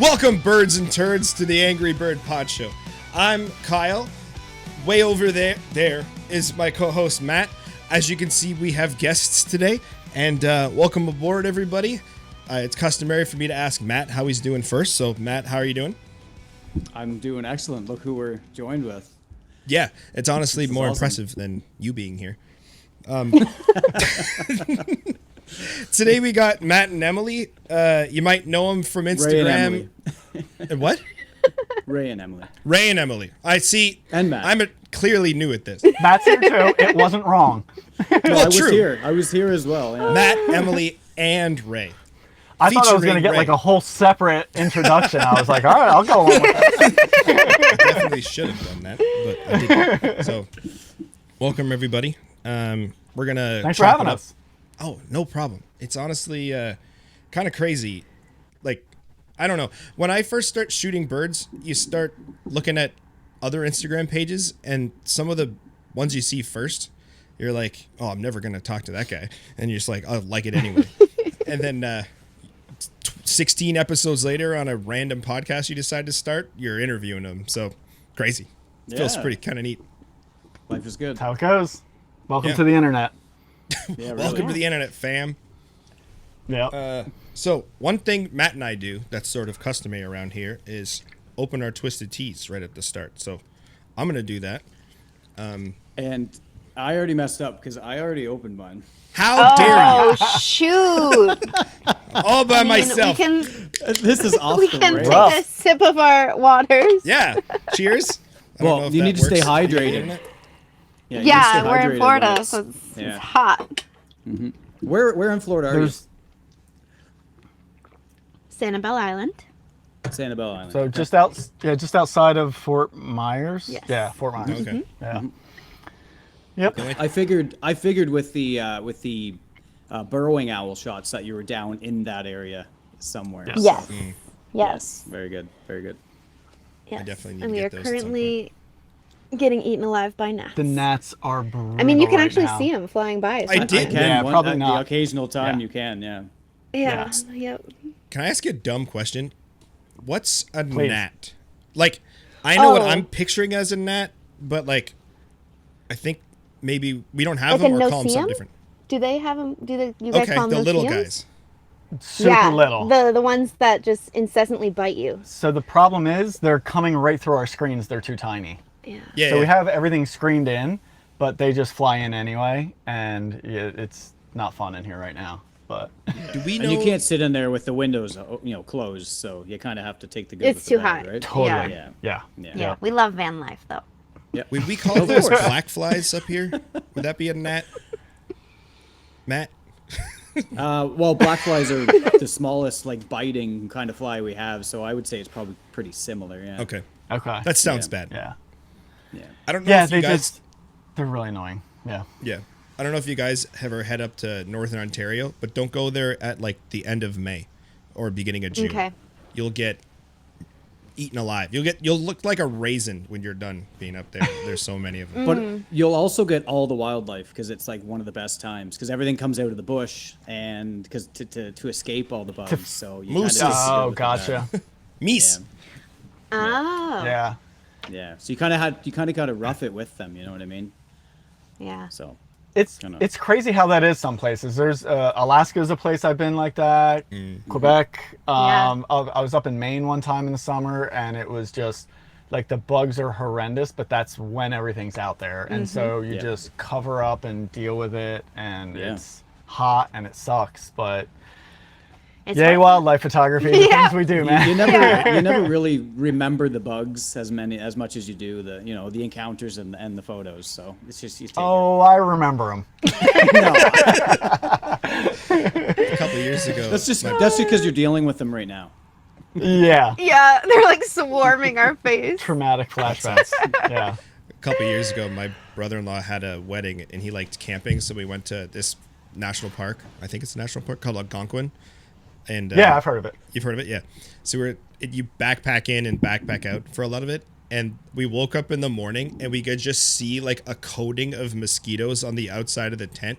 Welcome, birds and turds, to the Angry Bird Pod Show. I'm Kyle. Way over there is my co-host, Matt. As you can see, we have guests today. And welcome aboard, everybody. It's customary for me to ask Matt how he's doing first. So, Matt, how are you doing? I'm doing excellent. Look who we're joined with. Yeah, it's honestly more awesome. impressive than you being here. Today we got Matt and Emily. You might know them from Instagram. Ray and Emilie. What? Ray and Emilie. Ray and Emily. I see. And Matt. I'm clearly new at this. Matt's here too. It wasn't wrong. No, Well, I was true. here. I was here as well. Yeah. Matt, Emily, and Ray. I thought I was going to Featuring get Ray. like a whole separate introduction. I was like, all right, I'll go along with that. I definitely should have done that, but I didn't. So, welcome everybody. We're gonna. Thanks for chop having it up. us. Oh, no problem. It's honestly kind of crazy. Like, I don't know. When I first start shooting birds, you start looking at other Instagram pages, and some of the ones you see first, you're like, oh, I'm never going to talk to that guy. And you're just like, I'll like it anyway. And then 16 episodes later on a random podcast you decide to start, you're interviewing them. So, crazy. Feels Yeah. pretty kind of neat. Life is good. That's how it goes. Welcome Yeah. to the internet. Yeah, really. Welcome to the internet, fam. Yeah. So one thing Matt and I do that's sort of customary around here is open our twisted teas right at the start. So I'm gonna do that. And I already messed up because I already opened mine. How dare you? Oh, shoot. All by myself. We can, This is off we the can rails. take a sip of our waters. Yeah. Cheers. I don't know Well, if you that need to stay works on the hydrated. internet. Yeah, you need to Yeah, stay we're in hydrated Florida, when so it's- it's yeah. hot. Where in Florida are There's Sanibel Island. you? Sanibel Island. so just outside of Fort Myers. Yes. Yeah, Fort Myers. Okay. Yeah. Yep. I figured with the burrowing owl shots that you were down in that area somewhere. Yes. Yes. Mm. Yes. Very good. Very good. Yes. definitely need and to we get are those at some currently getting eaten alive by gnats. The gnats are brutal. I mean, you can right actually now. see them flying by. I did. I can. Yeah, probably at not. The occasional time Yeah. you can. Yeah. Yeah. Yeah. Yep. Can I ask you a dumb question? What's a Please. gnat? Like, I know what Oh. I'm picturing as a gnat, but like, I think maybe we don't have Like them a or call them something no-see-em? different. Do they have them? You guys Okay, call them the little no-see-ems? guys. Super yeah, little. The ones that just incessantly bite you. So the problem is they're coming right through our screens. They're too tiny. Yeah. Yeah. So we yeah. have everything screened in, but they just fly in anyway, and it's not fun in here right now. But Do we know? And you can't sit in there with the windows, closed. So you kind of have to take the good It's with the too bad, hot. right? totally, Yeah. yeah. Yeah. We love van life, though. Would we call those black flies up here? Would that be a gnat? Matt? Well, black flies are the smallest, like biting kind of fly we have. So I would say it's probably pretty similar. Yeah. Okay. Okay. That sounds Yeah. bad. yeah. Yeah. I don't know Yeah, if you they guys... they're really annoying. Yeah. Yeah. I don't know if you guys ever head up to Northern Ontario, but don't go there at like the end of May or beginning of June. Okay. You'll get eaten alive. You'll look like a raisin when you're done being up there. There's so many of them. But you'll also get all the wildlife because it's like one of the best times because everything comes out of the bush and because to escape all the bugs. So you Moose kinda is- have to deal Oh, with gotcha. Meese. Oh. Yeah. Yeah. So you kind of got to rough it with them. You know what I mean? Yeah. So. It's crazy how that is some places. There's Alaska is a place I've been like that. Quebec. I was up in Maine one time in the summer, and it was just like the bugs are horrendous, but that's when everything's out there, and so you Yeah. just cover up and deal with it, and Yeah. it's hot and it sucks, but It's yay fun. wildlife photography, the Yeah. things we do, man. You never really remember the bugs as much as you do the encounters and the photos. So it's just you take Oh, I remember them. it. No, A couple years ago. that's just because you're dealing with them right now. Yeah. Yeah, they're like swarming our face. Traumatic flashbacks. Yeah. A couple years ago, my brother-in-law had a wedding, and he liked camping, so we went to this national park. I think it's a national park called Algonquin. And Yeah, I've heard of it. You've heard of it, yeah. So you backpack in and backpack out for a lot of it, and we woke up in the morning and we could just see like a coating of mosquitoes on the outside of the tent,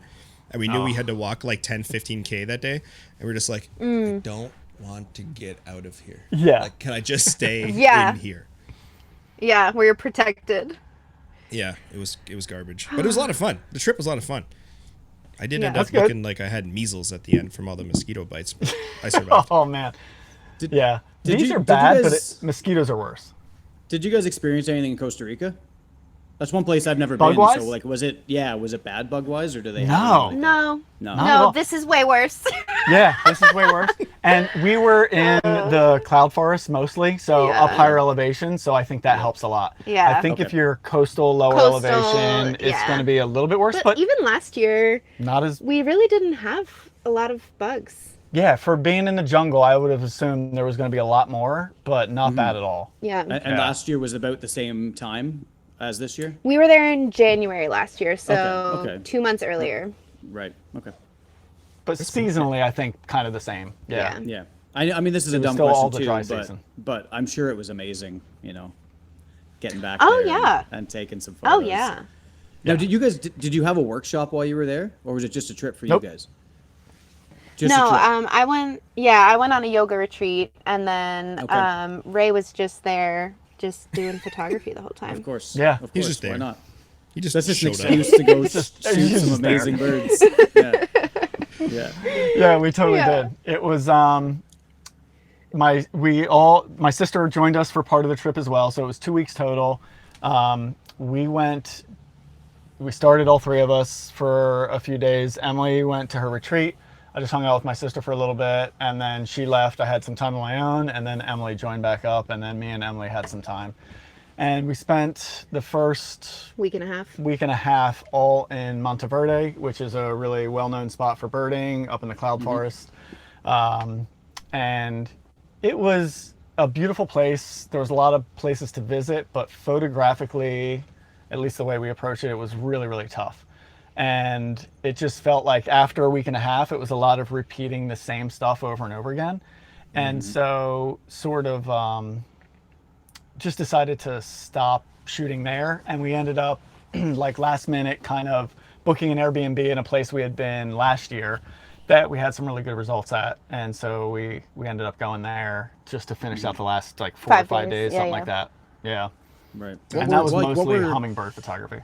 and we knew we had to walk like 10-15K that day, and we're just like, I don't want to get out of here. Yeah. Like, can I just stay Yeah. in here? Yeah, where you're protected. Yeah, it was garbage, but it was a lot of fun. The trip was a lot of fun. I did Yeah. end up That's good. looking like I had measles at the end from all the mosquito bites, but I survived. Oh man. Did These are you bad, but guys- mosquitoes are worse. Did you guys experience anything in Costa Rica? That's one place I've never Bug-wise? been. So like, was it bad bug wise, or do they? No. Have anything like No. that? Not at No, all. this is way worse. Yeah, this is way worse. And we were in the cloud forest mostly, so Yeah. up higher elevation. So I think that helps a lot. Yeah. I think if Okay. you're coastal, lower Coastal, elevation, it's yeah. going to be a little bit worse, But but even last year, not as. we really didn't have a lot of bugs. Yeah, for being in the jungle, I would have assumed there was going to be a lot more, but not bad at all. Yeah. And Yeah. last year was about the same time as this year. We were there in January last year, so Okay. 2 months earlier. Right. Okay. But seasonally, I think kind of the same. Yeah. Yeah. I mean, this is a It was dumb still question all the too, dry but, season. but I'm sure it was amazing. You know, getting back. Oh, there yeah. and taking some Oh, photos. yeah. Now, did you have a workshop while you were there, or was it just a trip for Nope. you guys? Just No, a trip. I went on a yoga retreat, and then Okay. Ray was just there, just doing photography the whole time. Of course. Yeah. Of course. He's just Why there. not? He just That's just an showed up. excuse to go he's shoot just some there. amazing birds. Yeah. Yeah. Yeah, we totally Yeah. did. It was my sister joined us for part of the trip as well, so it was 2 weeks total. We started all three of us for a few days. Emily went to her retreat. I just hung out with my sister for a little bit, and then she left. I had some time on my own, and then Emily joined back up, and then me and Emily had some time. And we spent the first Week and a half. week and a half all in Monteverde, which is a really well-known spot for birding up in the cloud forest. And it was a beautiful place. There was a lot of places to visit, but photographically, at least the way we approached it, it was really, really tough. And it just felt like after a week and a half, it was a lot of repeating the same stuff over and over again. And so sort of just decided to stop shooting there. And we ended up like last minute kind of booking an Airbnb in a place we had been last year that we had some really good results at. And so we ended up going there just to finish out the last like 4 or 5 5 days. days, Yeah, something yeah. like that. Yeah. Right. And that was what mostly were- hummingbird photography.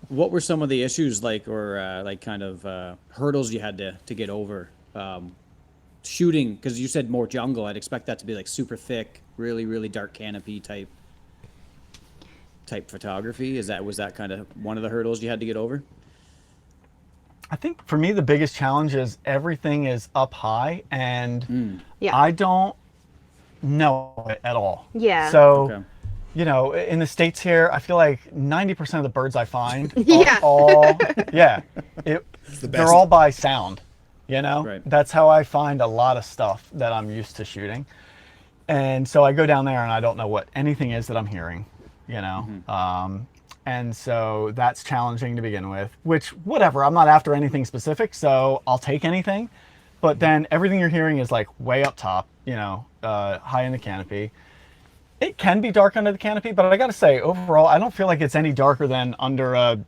What were some of the issues like, or like kind of hurdles you had to get over shooting? Because you said more jungle. I'd expect that to be like super thick, really, really dark canopy type photography. Was that kind of one of the hurdles you had to get over? I think for me, the biggest challenge is everything is up high and Yeah. I don't know it at all. Yeah. So, Okay. you know, in the States here, I feel like 90% of the birds I find Yeah. are all, yeah, the they're best. all by sound, you know? Right. That's how I find a lot of stuff that I'm used to shooting. And so I go down there and I don't know what anything is that I'm hearing, you know? And so that's challenging to begin with, which, whatever, I'm not after anything specific, so I'll take anything. But then everything you're hearing is like way up top, you know, high in the canopy. It can be dark under the canopy, but I gotta say, overall, I don't feel like it's any darker than under a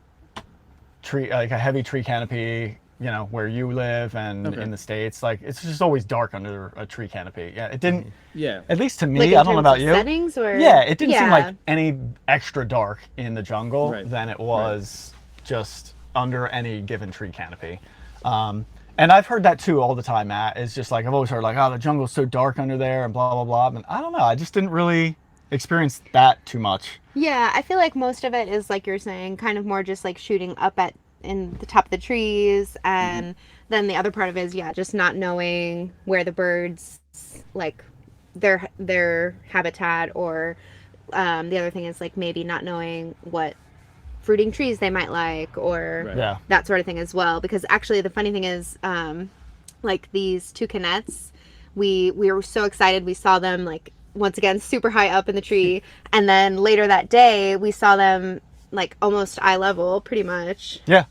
tree, like a heavy tree canopy, you know, where you live and Okay. in the States. Like, it's just always dark under a tree canopy. Yeah, it didn't, Yeah. at least to me, Like in I don't know terms about of you. settings or Yeah, it didn't seem Yeah. like any extra dark in the jungle Right. than it was just under any given tree canopy. And I've heard that too all the time, Matt. It's just like, I've always heard like, oh, the jungle's so dark under there and blah, blah, blah. And I don't know. I just didn't really experience that too much. Yeah, I feel like most of it is like you're saying, kind of more just like shooting up at in the top of the trees, and then the other part of it is just not knowing where the birds like their habitat, or the other thing is like maybe not knowing what fruiting trees they might like, or Right. Yeah. that sort of thing as well. Because actually the funny thing is like these two canets, we were so excited, we saw them like once again super high up in the tree, and then later that day we saw them like almost eye level pretty much, Yeah.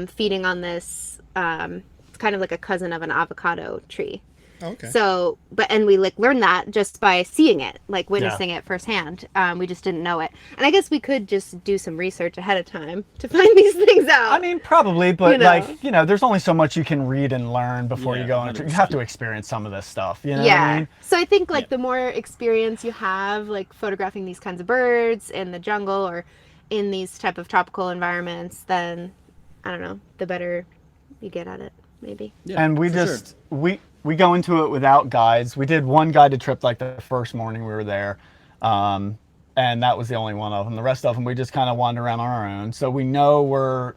feeding on this it's kind of like a cousin of an avocado tree. Okay. So, and we like learned that just by seeing it, like witnessing it firsthand. We just didn't know it. And I guess we could just do some research ahead of time to find these things out. I mean, probably, but You know. like, there's only so much you can read and learn before Yeah, you go on a trip. You have to experience some of this stuff. You know what I mean? So I think like the more experience you have, like photographing these kinds of birds in the jungle or in these type of tropical environments, then I don't know, the better you get at it, maybe. Yeah, And we for just sure. we go into it without guides. We did one guided trip like the first morning we were there, and that was the only one of them. The rest of them we just kind of wander around on our own. So we know we're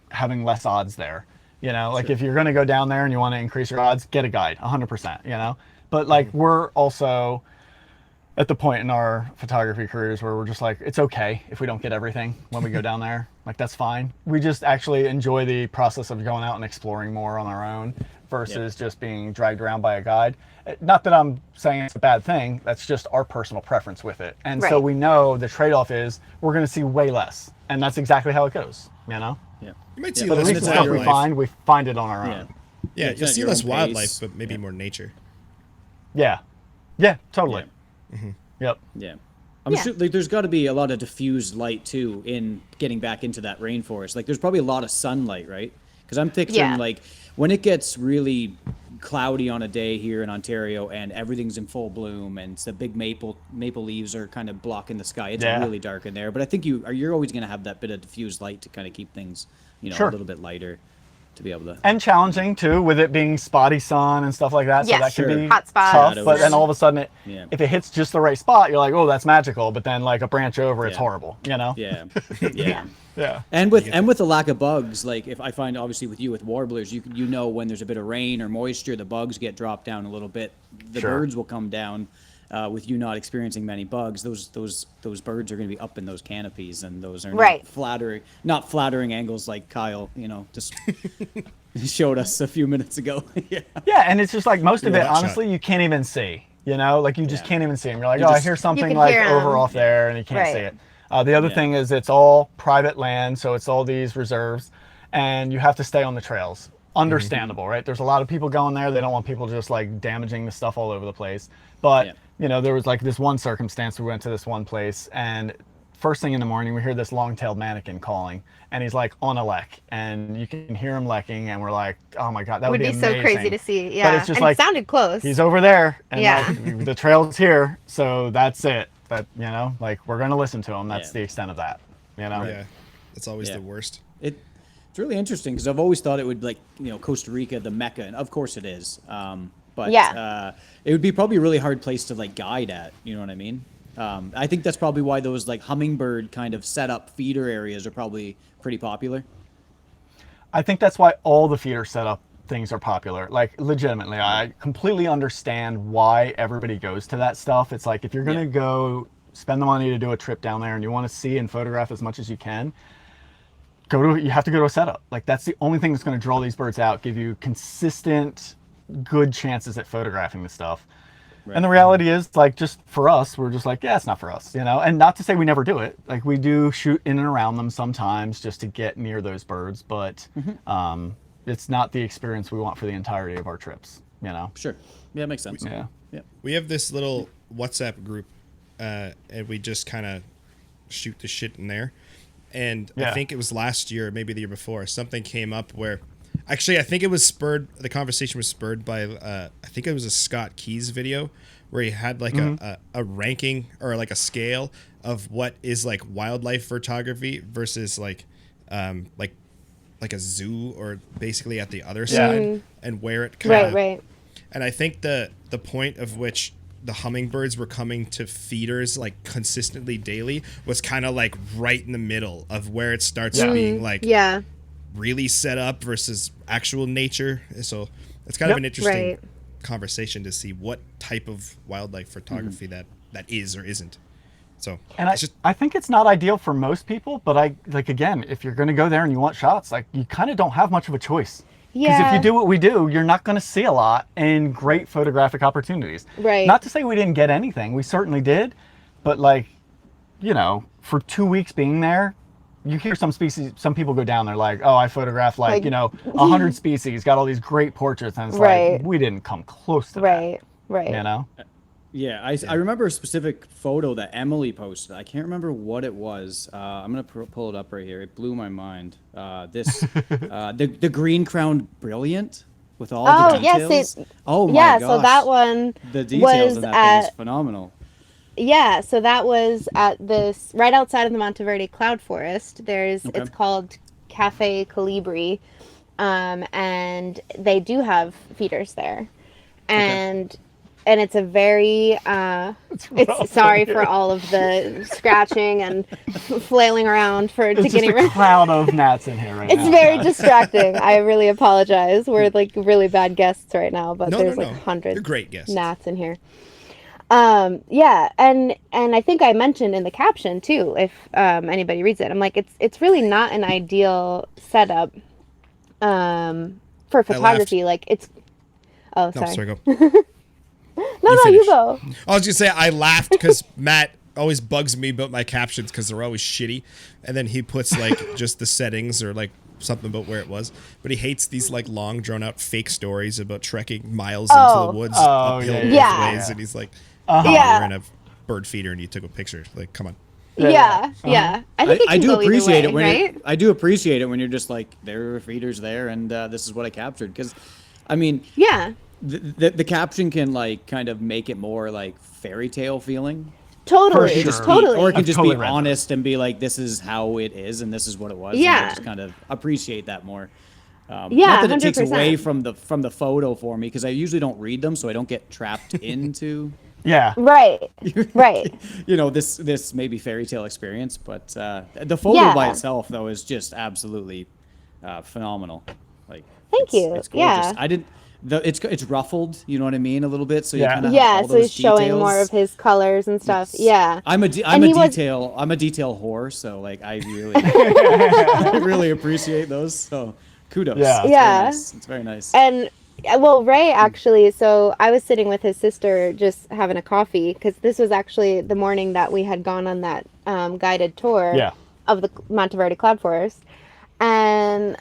having less odds there. Like if you're going to go down there and you want to increase your odds, get a guide, 100%. But like we're also at the point in our photography careers where we're just like, it's okay if we don't get everything when we go down there. Like that's fine. We just actually enjoy the process of going out and exploring more on our own versus just being dragged around by a guide. Not that I'm saying it's a bad thing. That's just our personal preference with it. And so we know the trade-off is we're going to see way less. And that's exactly how it goes, Yeah. You might see But at less least the stuff wildlife. we find it on our Yeah. own. Yeah, it's you'll at see your less own wildlife, pace. but maybe more nature. Yeah. Yeah, totally. Yeah. Yep. Yeah. I'm sure like, there's got to be a lot of diffused light too in getting back into that rainforest. Like there's probably a lot of sunlight, right? Because I'm picturing like when it gets really cloudy on a day here in Ontario and everything's in full bloom and the big maple leaves are kind of blocking the sky. It's really dark in there. But I think you're always going to have that bit of diffused light to kind of keep things, a little bit lighter to be able to. And challenging too, with it being spotty sun and stuff like that. Yes, So that can be hot spots. tough. Shadows. But then all of a sudden, if it hits just the right spot, you're like, oh, that's magical. But then like a branch over, it's horrible. Yeah. Yeah. Yeah. And with the lack of bugs, like if I find obviously with you with warblers, you know when there's a bit of rain or moisture, the bugs get dropped down a little bit. The birds will come down. With you not experiencing many bugs, those birds are going to be up in those canopies, and those are not flattering angles like Kyle, just showed us a few minutes ago. Yeah, and it's just like most of You're it, a hot honestly, shot. you can't even see. Like you just can't even see them. You're like, You I just- hear You something can like hear 'em. over off there, and you can't see it. The other thing is it's all private land, so it's all these reserves, and you have to stay on the trails. Understandable, right? There's a lot of people going there. They don't want people just like damaging the stuff all over the place. But there was like this one circumstance. We went to this one place, and first thing in the morning, we hear this long-tailed mannequin calling, and he's like on a lek, and you can hear him lekking, and we're like, oh my god, that would Would be amazing. so crazy to see. But Yeah. it's just and like it sounded close. he's over there, and Yeah. like, the trail's here, so that's it. But like we're gonna listen to him. That's the extent of that. Yeah, that's always the worst. It's really interesting because I've always thought it would Costa Rica, the Mecca, and of course it is. But it would be probably a really hard place to like guide at. You know what I mean? I think that's probably why those like hummingbird kind of set up feeder areas are probably pretty popular. I think that's why all the feeder setup things are popular. Like legitimately, I completely understand why everybody goes to that stuff. It's like if you're gonna go spend the money to do a trip down there and you want to see and photograph as much as you can, you have to go to a setup. Like that's the only thing that's going to draw these birds out, give you consistent, good chances at photographing the stuff. And the reality is, like, just for us, we're just like, yeah, it's not for us, And not to say we never do it. Like, we do shoot in and around them sometimes just to get near those birds, but it's not the experience we want for the entirety of our trips, Sure. Yeah, makes sense. Yeah. We have this little WhatsApp group, and we just kind of shoot the shit in there. And I think it was last year, maybe the year before, something came up where, actually, I think it was spurred. The conversation was spurred by, I think it was a Scott Keys video where he had like a ranking or like a scale of what is like wildlife photography versus like a zoo or basically at the other side and where it kind of Right. And I think the point of which the hummingbirds were coming to feeders like consistently daily was kind of like right in the middle of where it starts being like really set up versus actual nature. So it's kind of an interesting conversation to see what type of wildlife photography that is or isn't. So and I think it's not ideal for most people, but again, if you're going to go there and you want shots, like you kind of don't have much of a choice. Because if you do what we do, you're not going to see a lot and great photographic opportunities. Right. Not to say we didn't get anything. We certainly did. But for 2 weeks being there, you hear some people go down there like, oh, I photographed like 100 species, got all these great portraits, and it's like we didn't come close to that. Right. You know? Yeah, I remember a specific photo that Emily posted. I can't remember what it was. I'm gonna pull it up right here. It blew my mind. The green crowned brilliant with all the details. Yes, oh my gosh. So that one the details in that thing is phenomenal. Yeah, so that was at this right outside of the Monteverde Cloud Forest. It's called Cafe Colibri, and they do have feeders there, and it's a very it's sorry for all of the scratching and flailing around to getting rid. There's a cloud of gnats in here right now. It's very distracting. I really apologize. We're like really bad guests right now, but there's like hundreds of gnats in here. Yeah, and I think I mentioned in the caption too, if anybody reads it, I'm like, it's really not an ideal setup for photography. Like it's sorry. Go. No, you go. I was gonna say I laughed because Matt always bugs me about my captions because they're always shitty, and then he puts like just the settings or like something about where it was, but he hates these like long drawn out fake stories about trekking miles into the woods uphill both ways, and he's like, you're in a bird feeder and you took a picture. Like, come on. Yeah. I think I do appreciate it when right? I do appreciate it when you're just like, there are feeders there, and this is what I captured. Because, I mean, the caption can like kind of make it more like fairy tale feeling. Totally, totally. Or it can just be honest and be like, this is how it is and this is what it was. Yeah. And I just kind of appreciate that more. Not Yeah, that it takes 100%. away from the photo for me, because I usually don't read them, so I don't get trapped into Yeah. Right. this maybe fairy tale experience, but the photo by itself though is just absolutely phenomenal. Like, Thank you. It's gorgeous. Yeah. I didn't. It's ruffled, you know what I mean, a little bit. So you kind of yeah. have all So those he's showing details. more of his colors and stuff. Yeah. I'm a detail whore, so like I really appreciate those. So kudos. Yeah. It's very nice. And well, Ray actually. So I was sitting with his sister just having a coffee because this was actually the morning that we had gone on that guided tour of the Monteverde Cloud Forest, and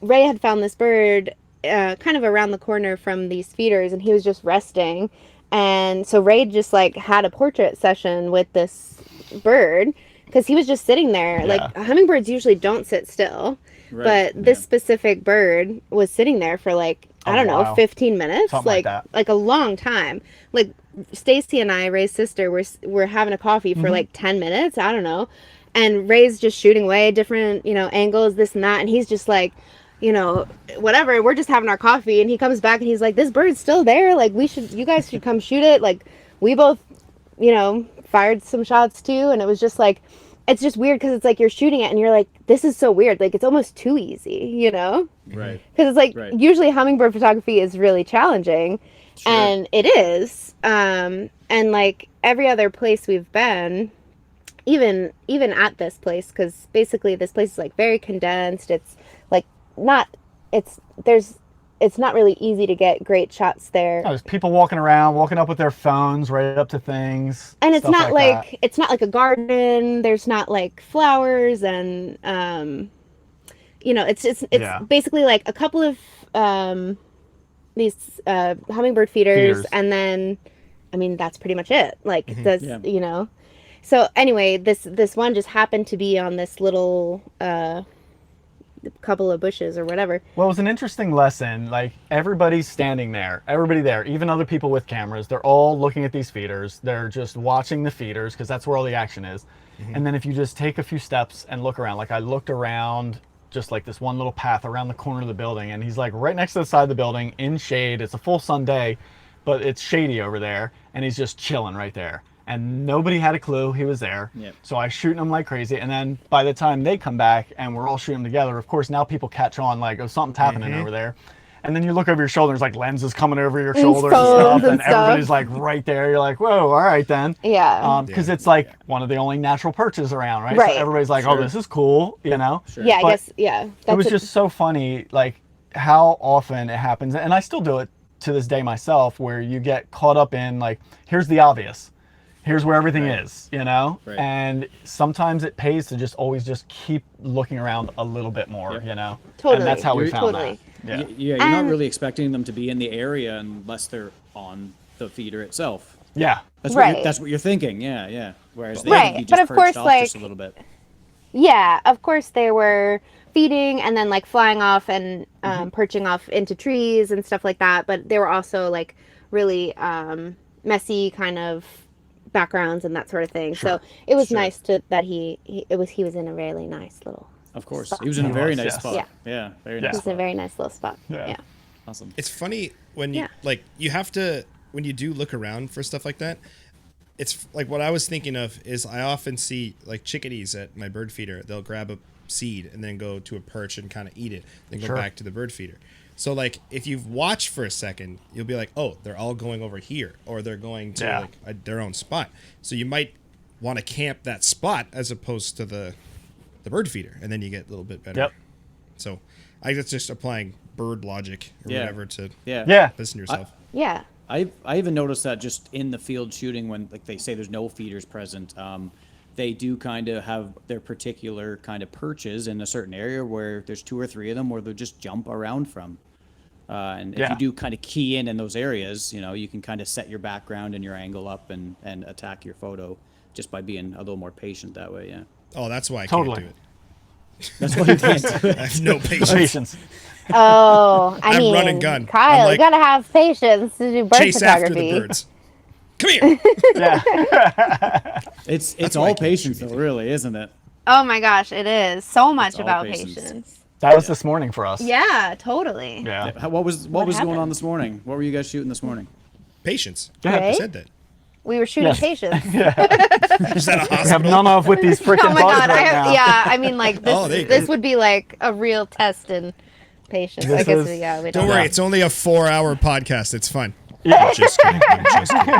Ray had found this bird kind of around the corner from these feeders, and he was just resting. And so Ray just like had a portrait session with this bird because he was just sitting there. Like hummingbirds usually don't sit still, but this specific bird was sitting there for like, I don't know, 15 minutes, Something like a long time. Like Stacy and I, Ray's sister, were having a coffee for like 10 minutes. I don't know. And Ray's just shooting away different, angles, this and that. And he's just like, whatever, we're just having our coffee, and he comes back and he's like, this bird's still there, like you guys should come shoot it. Like we both fired some shots too, and it was just like, it's just weird because it's like you're shooting it and you're like, this is so weird, like it's almost too easy, right, because it's like usually hummingbird photography is really challenging. And it is, and like every other place we've been, even at this place, because basically this place is like very condensed, it's like it's not really easy to get great shots there. There's people walking up with their phones right up to things. And it's not like it's not like a garden. There's not like flowers and it's basically like a couple of these hummingbird feeders, and then that's pretty much it. Like So anyway, this one just happened to be on this little couple of bushes or whatever. Well, it was an interesting lesson. Like everybody's standing there, even other people with cameras, they're all looking at these feeders. They're just watching the feeders because that's where all the action is. And then if you just take a few steps and look around, like I looked around just like this one little path around the corner of the building, and he's like right next to the side of the building in shade. It's a full sun day, but it's shady over there, and he's just chilling right there. And nobody had a clue he was there. So I shooting him like crazy. And then by the time they come back and we're all shooting together, of course, now people catch on like, oh, something's happening over there. And then you look over your shoulders, like lenses coming over your shoulders and stuff. And everybody's like right there. You're like, whoa, all right then. Yeah. Because it's like one of the only natural perches around, right? So everybody's like, oh, this is cool, Yeah, but I guess, it was just so funny, like how often it happens. And I still do it to this day myself, where you get caught up in like, here's the obvious. here's where everything Right. is, you know? Right. And sometimes it pays to just always just keep looking around a little bit more, Yep. you know? Totally. And that's how we You're- found Totally. that. Yeah. Yeah, you're not And- really expecting them to be in the area unless they're on the feeder itself. Yeah. That's Right. that's what you're thinking. Yeah, yeah. Whereas they Right, would be but just of perched course, off just a like- little bit. Yeah, of course they were feeding and then like flying off and perching off into trees and stuff like that. But they were also like really messy kind of backgrounds and that sort of thing. So it was Sure. nice that he was in a really nice little. Of course, spot. he was in a He very was, nice yes. spot. Yeah. Yeah, very Yeah. nice. It was Spot. a very nice little spot. Yeah. Yeah. Awesome. It's funny when you Yeah. like you have to when you do look around for stuff like that. It's like what I was thinking of is I often see like chickadees at my bird feeder. They'll grab a seed and then go to a perch and kind of eat it, then go Sure. back to the bird feeder. So like if you've watched for a second, you'll be like, oh, they're all going over here, or they're going to Yeah. like their own spot. So you might want to camp that spot as opposed to the bird feeder, and then you get a little bit better. Yep. So I guess just applying bird logic or Yeah. whatever to Yeah. Yeah. listen to yourself. Yeah. I even noticed that just in the field shooting when like they say there's no feeders present, they do kind of have their particular kind of perches in a certain area where there's 2 or 3 of them where they'll just jump around from. And if Yeah. you do kind of key in those areas, you know, you can kind of set your background and your angle up and attack your photo just by being a little more patient that way. Yeah, Oh, that's why I Totally. can't do it. that's what you can't do. I have no patience. Patience. Oh, I I'm mean, run and gun. Kyle, I'm like, you gotta have patience to do bird Chase after photography. the birds. Come here. Yeah. It's why I all can't patience shoot though, really, isn't it? Oh my gosh, it is so much all about patience. patience. That was this morning for us. Yeah, totally. Yeah. What was going on happened? this morning? What were you guys shooting this morning? Patience. Yeah. I Right? said that. We were shooting Yes. patience. Is that a We have hospital? none of with these freaking Oh my bugs god, right I have, now. yeah, I mean like this Oh, there you this go. would be like a real test in patience. I This guess is- yeah, we Don't don't worry, it's only a 4-hour podcast. It's fun. Yeah. I'm just kidding. I'm just kidding.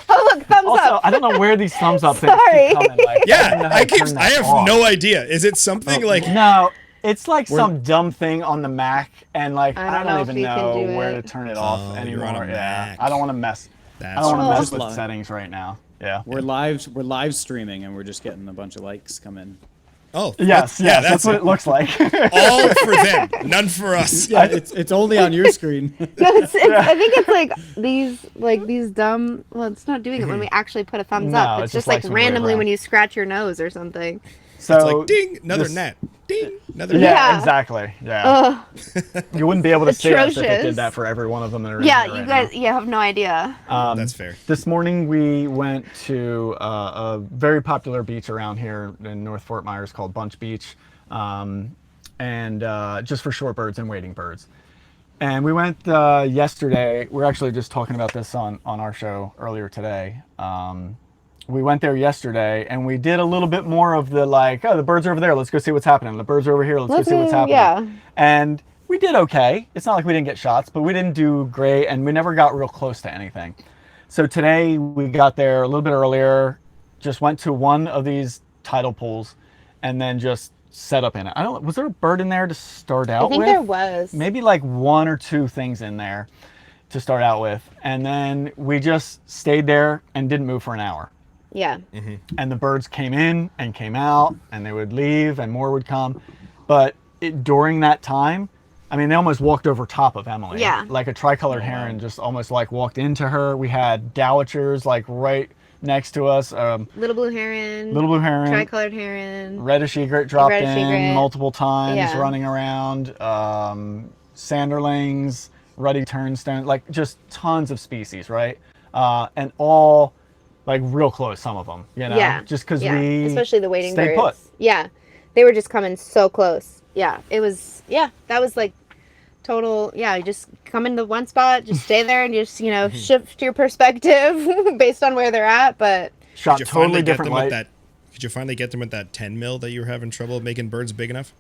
Oh look, thumbs Also, up. I don't know where these thumbs up things Sorry. keep coming. Like, I don't know Yeah, how to turn I that have off. no idea. Is it something like No, it's like some dumb thing on the Mac, and like I I don't know don't if even you can know do where it. to turn it off Oh, anymore. you're on a Yeah, Mac. I don't want to mess. that's I don't want to Oh. mess Just with live. settings right now. Yeah. We're live streaming and we're just getting a bunch of likes come in. Oh, Yes, yeah, that's what it looks like. all for them, none for us. Yeah, it's only on your screen. No, I think it's like these dumb. Well, it's not doing it when we actually put a thumbs No, up. it It's just just like likes when we randomly run. when you scratch your nose or something. So It's like ding, another this- net. Ding, another Yeah, net. Yeah. exactly. Yeah, Ugh. you wouldn't be able to see us if it Atrocious. did that for every one of them that are in Yeah, here you right guys, you have no idea. That's fair. This morning we went to a very popular beach around here in North Fort Myers called Bunch Beach, and just for shorebirds and wading birds. And we went yesterday. We're actually just talking about this on our show earlier today. We went there yesterday, and we did a little bit more of the like, oh, the birds are over there. Let's go see what's happening. The birds are over here. Let's go see what's happening. Yeah. And we did okay. It's not like we didn't get shots, but we didn't do great, and we never got real close to anything. So today we got there a little bit earlier, just went to one of these tidal pools, and then just set up in it. Was there a bird in there to start out I think with? there was. Maybe like 1 or 2 things in there to start out with, and then we just stayed there and didn't move for an hour. Yeah. And the birds came in and came out, and they would leave and more would come. But during that time, I mean, they almost walked over top of Emily. Yeah. Like a tricolored heron just almost like walked into her. We had dowitchers like right next to us. Little blue heron. Little blue heron. Tricolored heron. Reddish egret dropped Reddish in egret. multiple times, Yeah. running around. Sanderlings, ruddy turnstone, like just tons of species, right? And all like real close, some of them, you know? Yeah. Just because yeah. we Especially the wading stayed birds. put. Yeah. They were just coming so close. Yeah. It was, yeah. That was like total, yeah. You just come into one spot, just stay there and just, shift your perspective based on where they're at. But Shot Did you finally totally get different them with light. that? Could you finally get them with that 10 mil that you were having trouble making birds big enough?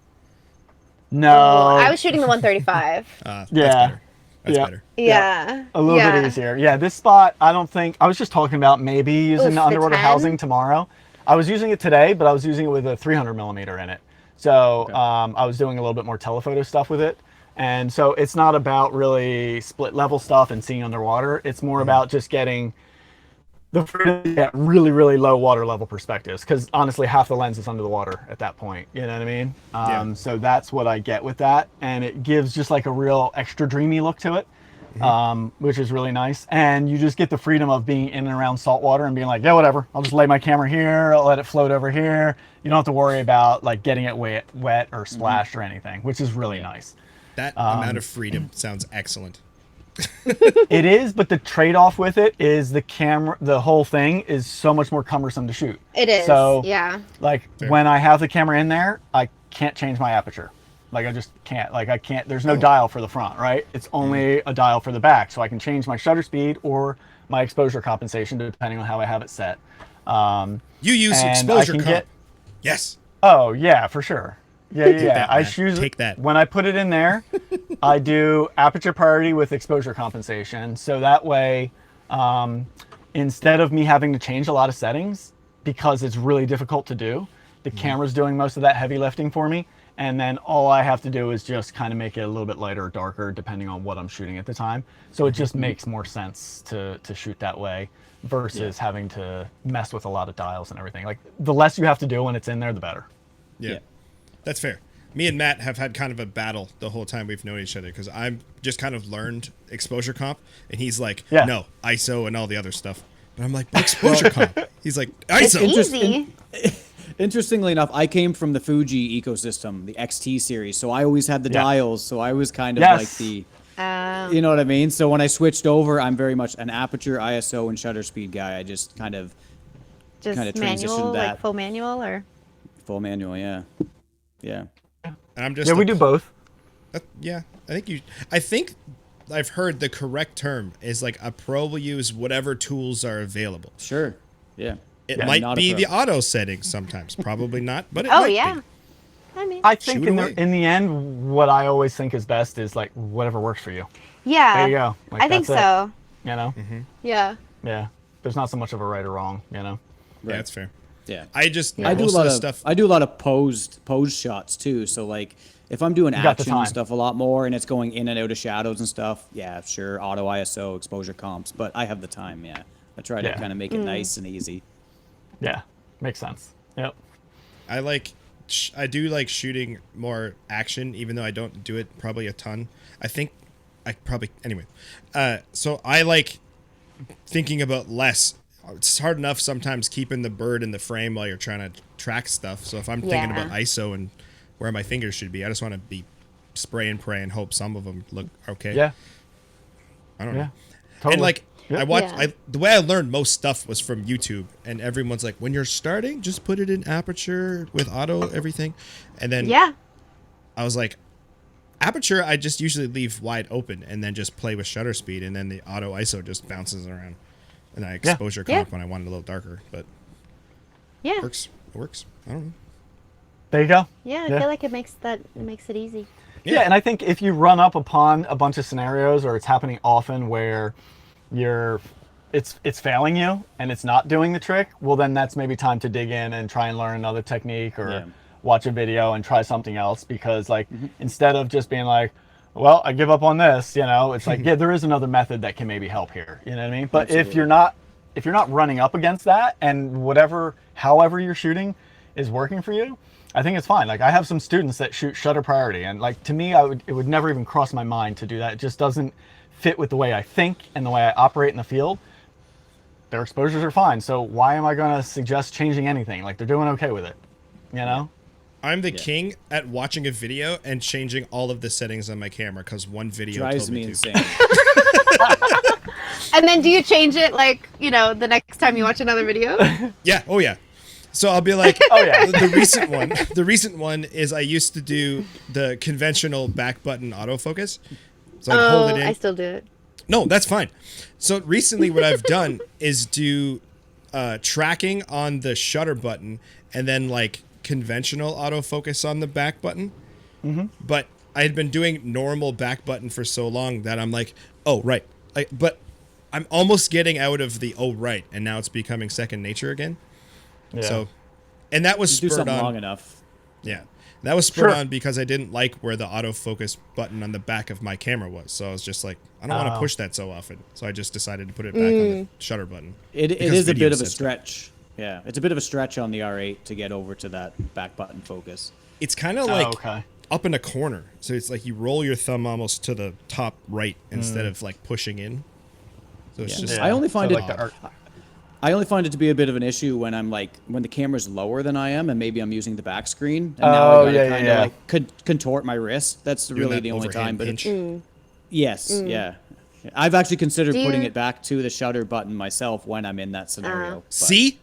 No. I was shooting the 135. That's Yeah. better. That's Yeah. better. Yeah. a little bit easier. Yeah, this spot, I don't think, I was just talking about maybe using Oof, the the underwater 10? housing tomorrow. I was using it today, but I was using it with a 300 millimeter in it. So I was doing a little bit more telephoto stuff with it. And so it's not about really split level stuff and seeing underwater. It's more about just getting the freedom to get really, really low water level perspectives, because honestly, half the lens is under the water at that point. You know what I mean? Yeah. So that's what I get with that, and it gives just like a real extra dreamy look to it, which is really nice. And you just get the freedom of being in and around saltwater and being like, yeah, whatever. I'll just lay my camera here. I'll let it float over here. You don't have to worry about like getting it wet or splashed or anything, which is really nice. That amount of freedom sounds excellent. It is, but the trade-off with it is the whole thing is so much more cumbersome to shoot. It is. So, yeah. like when I have the camera in there, I can't change my aperture. Like I just can't. Like I can't. There's no dial for the front, right? It's only a dial for the back, so I can change my shutter speed or my exposure compensation depending on how I have it set. You use and exposure I can comp. Yes. Oh yeah, for sure. Yeah. that, I man. choose Take that. when I put it in there. I do aperture priority with exposure compensation, so that way, instead of me having to change a lot of settings because it's really difficult to do, the camera's doing most of that heavy lifting for me, and then all I have to do is just kind of make it a little bit lighter or darker depending on what I'm shooting at the time. So it just makes more sense to shoot that way versus having to mess with a lot of dials and everything. Like the less you have to do when it's in there, the better. Yeah. That's fair. Me and Matt have had kind of a battle the whole time we've known each other because I'm just kind of learned exposure comp, and he's like, no, ISO and all the other stuff. And I'm like, exposure comp. He's like, ISO. It's easy. Interestingly enough, I came from the Fuji ecosystem, the XT series, so I always had the dials, so I was kind of like the, you know what I mean? So when I switched over, I'm very much an aperture, ISO, and shutter speed guy. I just kind of Just manual, like full manual, or? Full manual, yeah. Yeah. And I'm just we do both. Yeah, I think I've heard the correct term is like a pro will use whatever tools are available. Sure. Yeah. It might be the auto settings sometimes, probably not, but it might be. I mean, I think Shoot in away. in the end, what I always think is best is like whatever works for you. yeah. There you go. Like, I think that's it, so. You know? Yeah. Yeah. There's not so much of a right or wrong, you know? Yeah, that's fair. Yeah. I do a most lot of of the stuff. I do a lot of posed shots too. So like if I'm doing got the action and time. stuff a lot more and it's going in and out of shadows and stuff, yeah, sure, auto ISO, exposure comps, but I have the time, yeah. I try to kind of make it nice and easy. Yeah. Makes sense. Yep. I do like shooting more action, even though I don't do it probably a ton. I think I probably anyway. So I like thinking about less. It's hard enough sometimes keeping the bird in the frame while you're trying to track stuff. So if I'm thinking about ISO and where my fingers should be, I just want to be spray and pray and hope some of them look okay. Yeah. I don't know. Totally. And like Yep. I watched the way I learned most stuff was from YouTube, and everyone's like, when you're starting, just put it in aperture with auto everything. And then I was like, aperture I just usually leave wide open and then just play with shutter speed, and then the auto ISO just bounces around. And I exposure comp when I want it a little darker, but it works. I don't know. There you go. Yeah, I feel like it makes it easy. Yeah, and I think if you run up upon a bunch of scenarios, or it's happening often where it's failing you and it's not doing the trick, well then that's maybe time to dig in and try and learn another technique or watch a video and try something else, because like instead of just being like, well, I give up on this, you know, it's like, yeah, there is another method that can maybe help here. You know what I mean? But if you're not running up against that, and however you're shooting is working for you, I think it's fine. Like I have some students that shoot shutter priority, and like to me, it would never even cross my mind to do that. It just doesn't fit with the way I think and the way I operate in the field. Their exposures are fine, so why am I going to suggest changing anything? Like they're doing okay with it, you know? I'm the king at watching a video and changing all of the settings on my camera because one video Drives told me me insane. to. And then do you change it like, the next time you watch another video? Yeah. Oh yeah. So I'll be like, the recent one is I used to do the conventional back button autofocus. So I'd hold it in. I still do it. No, that's fine. So recently what I've done is do tracking on the shutter button and then like conventional autofocus on the back button. But I had been doing normal back button for so long that I'm like, oh, right. But I'm almost getting out of the right, and now it's becoming second nature again. Yeah. So, and that was Do spurred something on. long enough. Yeah. That was spot Sure. on because I didn't like where the autofocus button on the back of my camera was. So I was just like, I don't want to push that so often. So I just decided to put it back on the shutter button. It Because is a video bit of a says that. stretch. Yeah, it's a bit of a stretch on the R8 to get over to that back button focus. It's kind of like okay. up in a corner. So it's like you roll your thumb almost to the top right instead of like pushing in. So it's just I only find it. like the art. I only find it to be a bit of an issue when I'm like when the camera's lower than I am, and maybe I'm using the back screen, and now I gotta kind of like contort my wrist. That's doing really that the only time. overhand But pinch. yes, yeah. I've actually considered Do putting you- it back to the shutter button myself when I'm in that scenario. See?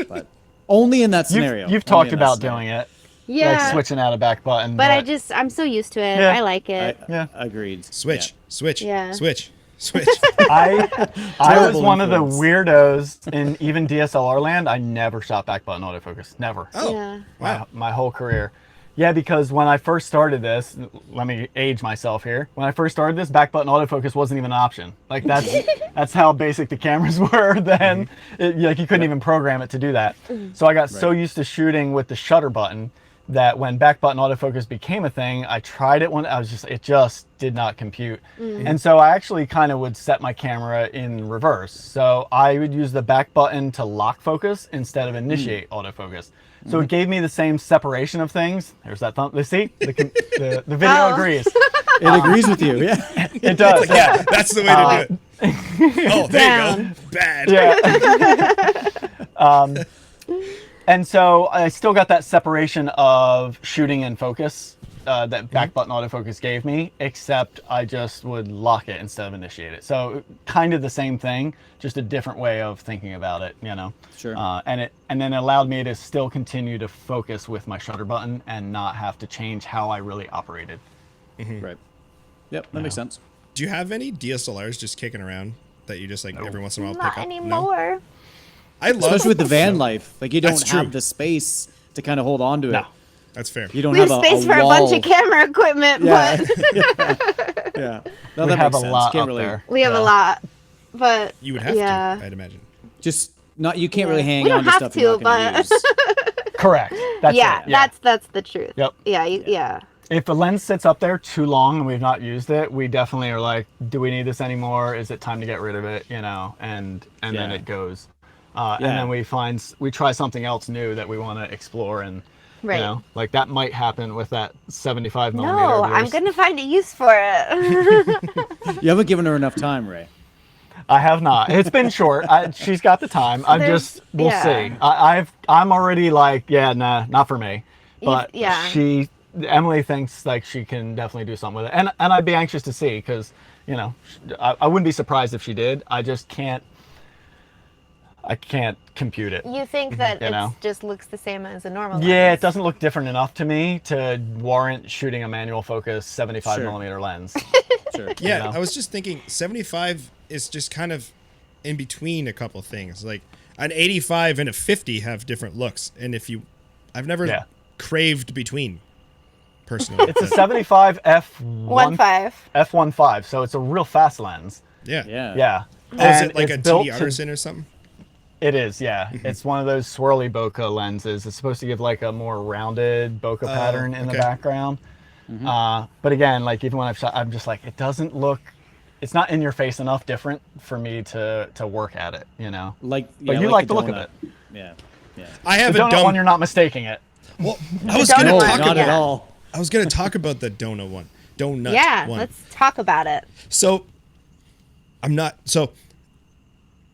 but only in that scenario. You've talked about doing it. Yeah. Like switching out a back button. But I'm so used to it. Yeah. I like it. Yeah. Agreed. Switch, switch, Yeah. switch, switch. I was Terrible one of the influence. weirdos in even DSLR land. I never shot back button autofocus. Never. Oh, Yeah. wow. My whole career. Yeah, because when I first started this, let me age myself here. When I first started this, back button autofocus wasn't even an option. Like that's how basic the cameras were then. Like you couldn't even program it to do that. So I got so used to shooting with the shutter button that when back button autofocus became a thing, I tried it it just did not compute. And so I actually kind of would set my camera in reverse. So I would use the back button to lock focus instead of initiate autofocus. So it gave me the same separation of things. There's that thumb. See, the video agrees. It agrees with you. Yeah. It does. Yeah. That's the way to do it. Oh, there you go. Bad. Yeah. And so I still got that separation of shooting and focus that back button autofocus gave me, except I just would lock it instead of initiate it. So kind of the same thing, just a different way of thinking about it, you know. Sure. And then it allowed me to still continue to focus with my shutter button and not have to change how I really operated. Right. Yep, that makes sense. Do you have any DSLRs just kicking around that you just like every once in a while Not pick up? No? anymore. I love Especially with the van life, like you That's don't true. have the space to kind of hold on to it. No. That's fair. You don't We have have space a for a wall. bunch of camera equipment, Yeah. but Yeah. No, We that have makes a sense. lot Can't up really, there. we have a lot. But You would have yeah. to, I'd imagine. Just not. You can't really Yeah. hang We on don't to have stuff you're to, not going to but- use. Correct. That's yeah, it. that's the truth. Yep. Yeah, yeah. If the lens sits up there too long and we've not used it, we definitely are like, do we need this anymore? Is it time to get rid of it? You know, and then Yeah. it goes. And then we try something else new that we want to explore, and Right. you know, like that might happen with that 75 millimeter. No, of I'm yours. gonna find a use for it. You haven't given her enough time, Ray. I have not. It's been short. She's got the time. We'll see. I'm already like, yeah, nah, not for me. But yeah. Emily thinks like she can definitely do something with it, and I'd be anxious to see because you know, I wouldn't be surprised if she did. I just can't. I can't compute it. You think that You it know? just looks the same as a normal Yeah, lens. it doesn't look different enough to me to warrant shooting a manual focus 75 Sure. millimeter lens. Sure. Yeah, know? I was just thinking 75 is just kind of in between a couple things. Like an 85 and a 50 have different looks. And I've never craved between personally. It's a 75 1.5. f1.5, so it's a real fast lens. Yeah. Yeah. Yeah. Oh, is And it like it's a built TD to- Artisan or something? It is, yeah. It's one of those swirly bokeh lenses. It's supposed to give like a more rounded bokeh pattern in the okay. background. But again, like even when I've shot, I'm just like, it doesn't look, it's not in your face enough different for me to work at it, you know? Like, But yeah, you like like the look of donut. it. Yeah. Yeah. I have The a donut dumb one, you're not mistaking it. Well, I was donut gonna No, one, talk not about at all. I was gonna talk about the donut one. Donut Yeah, one. let's talk about it. So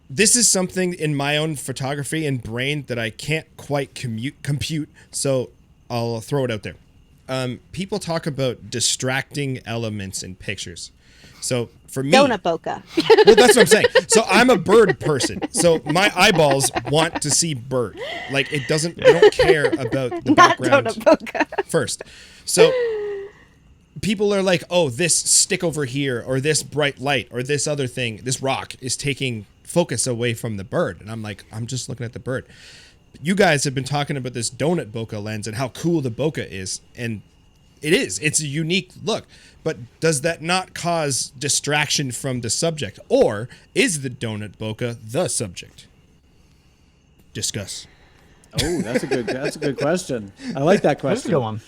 this is something in my own photography and brain that I can't quite compute, so I'll throw it out there. People talk about distracting elements in pictures. So for me, Donut bokeh. well, that's what I'm saying. So I'm a bird person. So my eyeballs want to see bird. Like I don't care about the Not background donut bokeh. first. So people are like, oh, this stick over here, or this bright light, or this other thing, this rock is taking focus away from the bird. And I'm like, I'm just looking at the bird. You guys have been talking about this donut bokeh lens and how cool the bokeh is. And it's a unique look. But does that not cause distraction from the subject? Or is the donut bokeh the subject? Discuss. Oh, that's a good question. I like that That's a question. good one.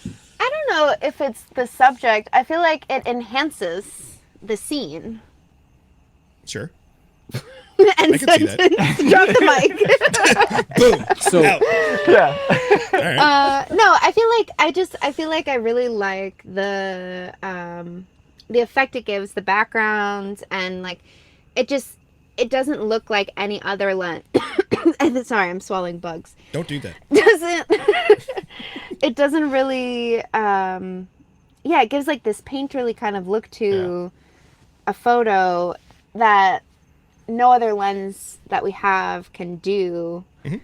know if it's the subject. I feel like it enhances the scene. Sure. And I can see that. drop the mic. Boom. So Out. Yeah. All right. No, I feel like I really like the effect it gives, the background, and like it doesn't look like any other lens. Sorry, I'm swallowing bugs. Don't do that. It doesn't really it gives like this painterly kind of look to a photo that no other lens that we have can do. Mm-hmm.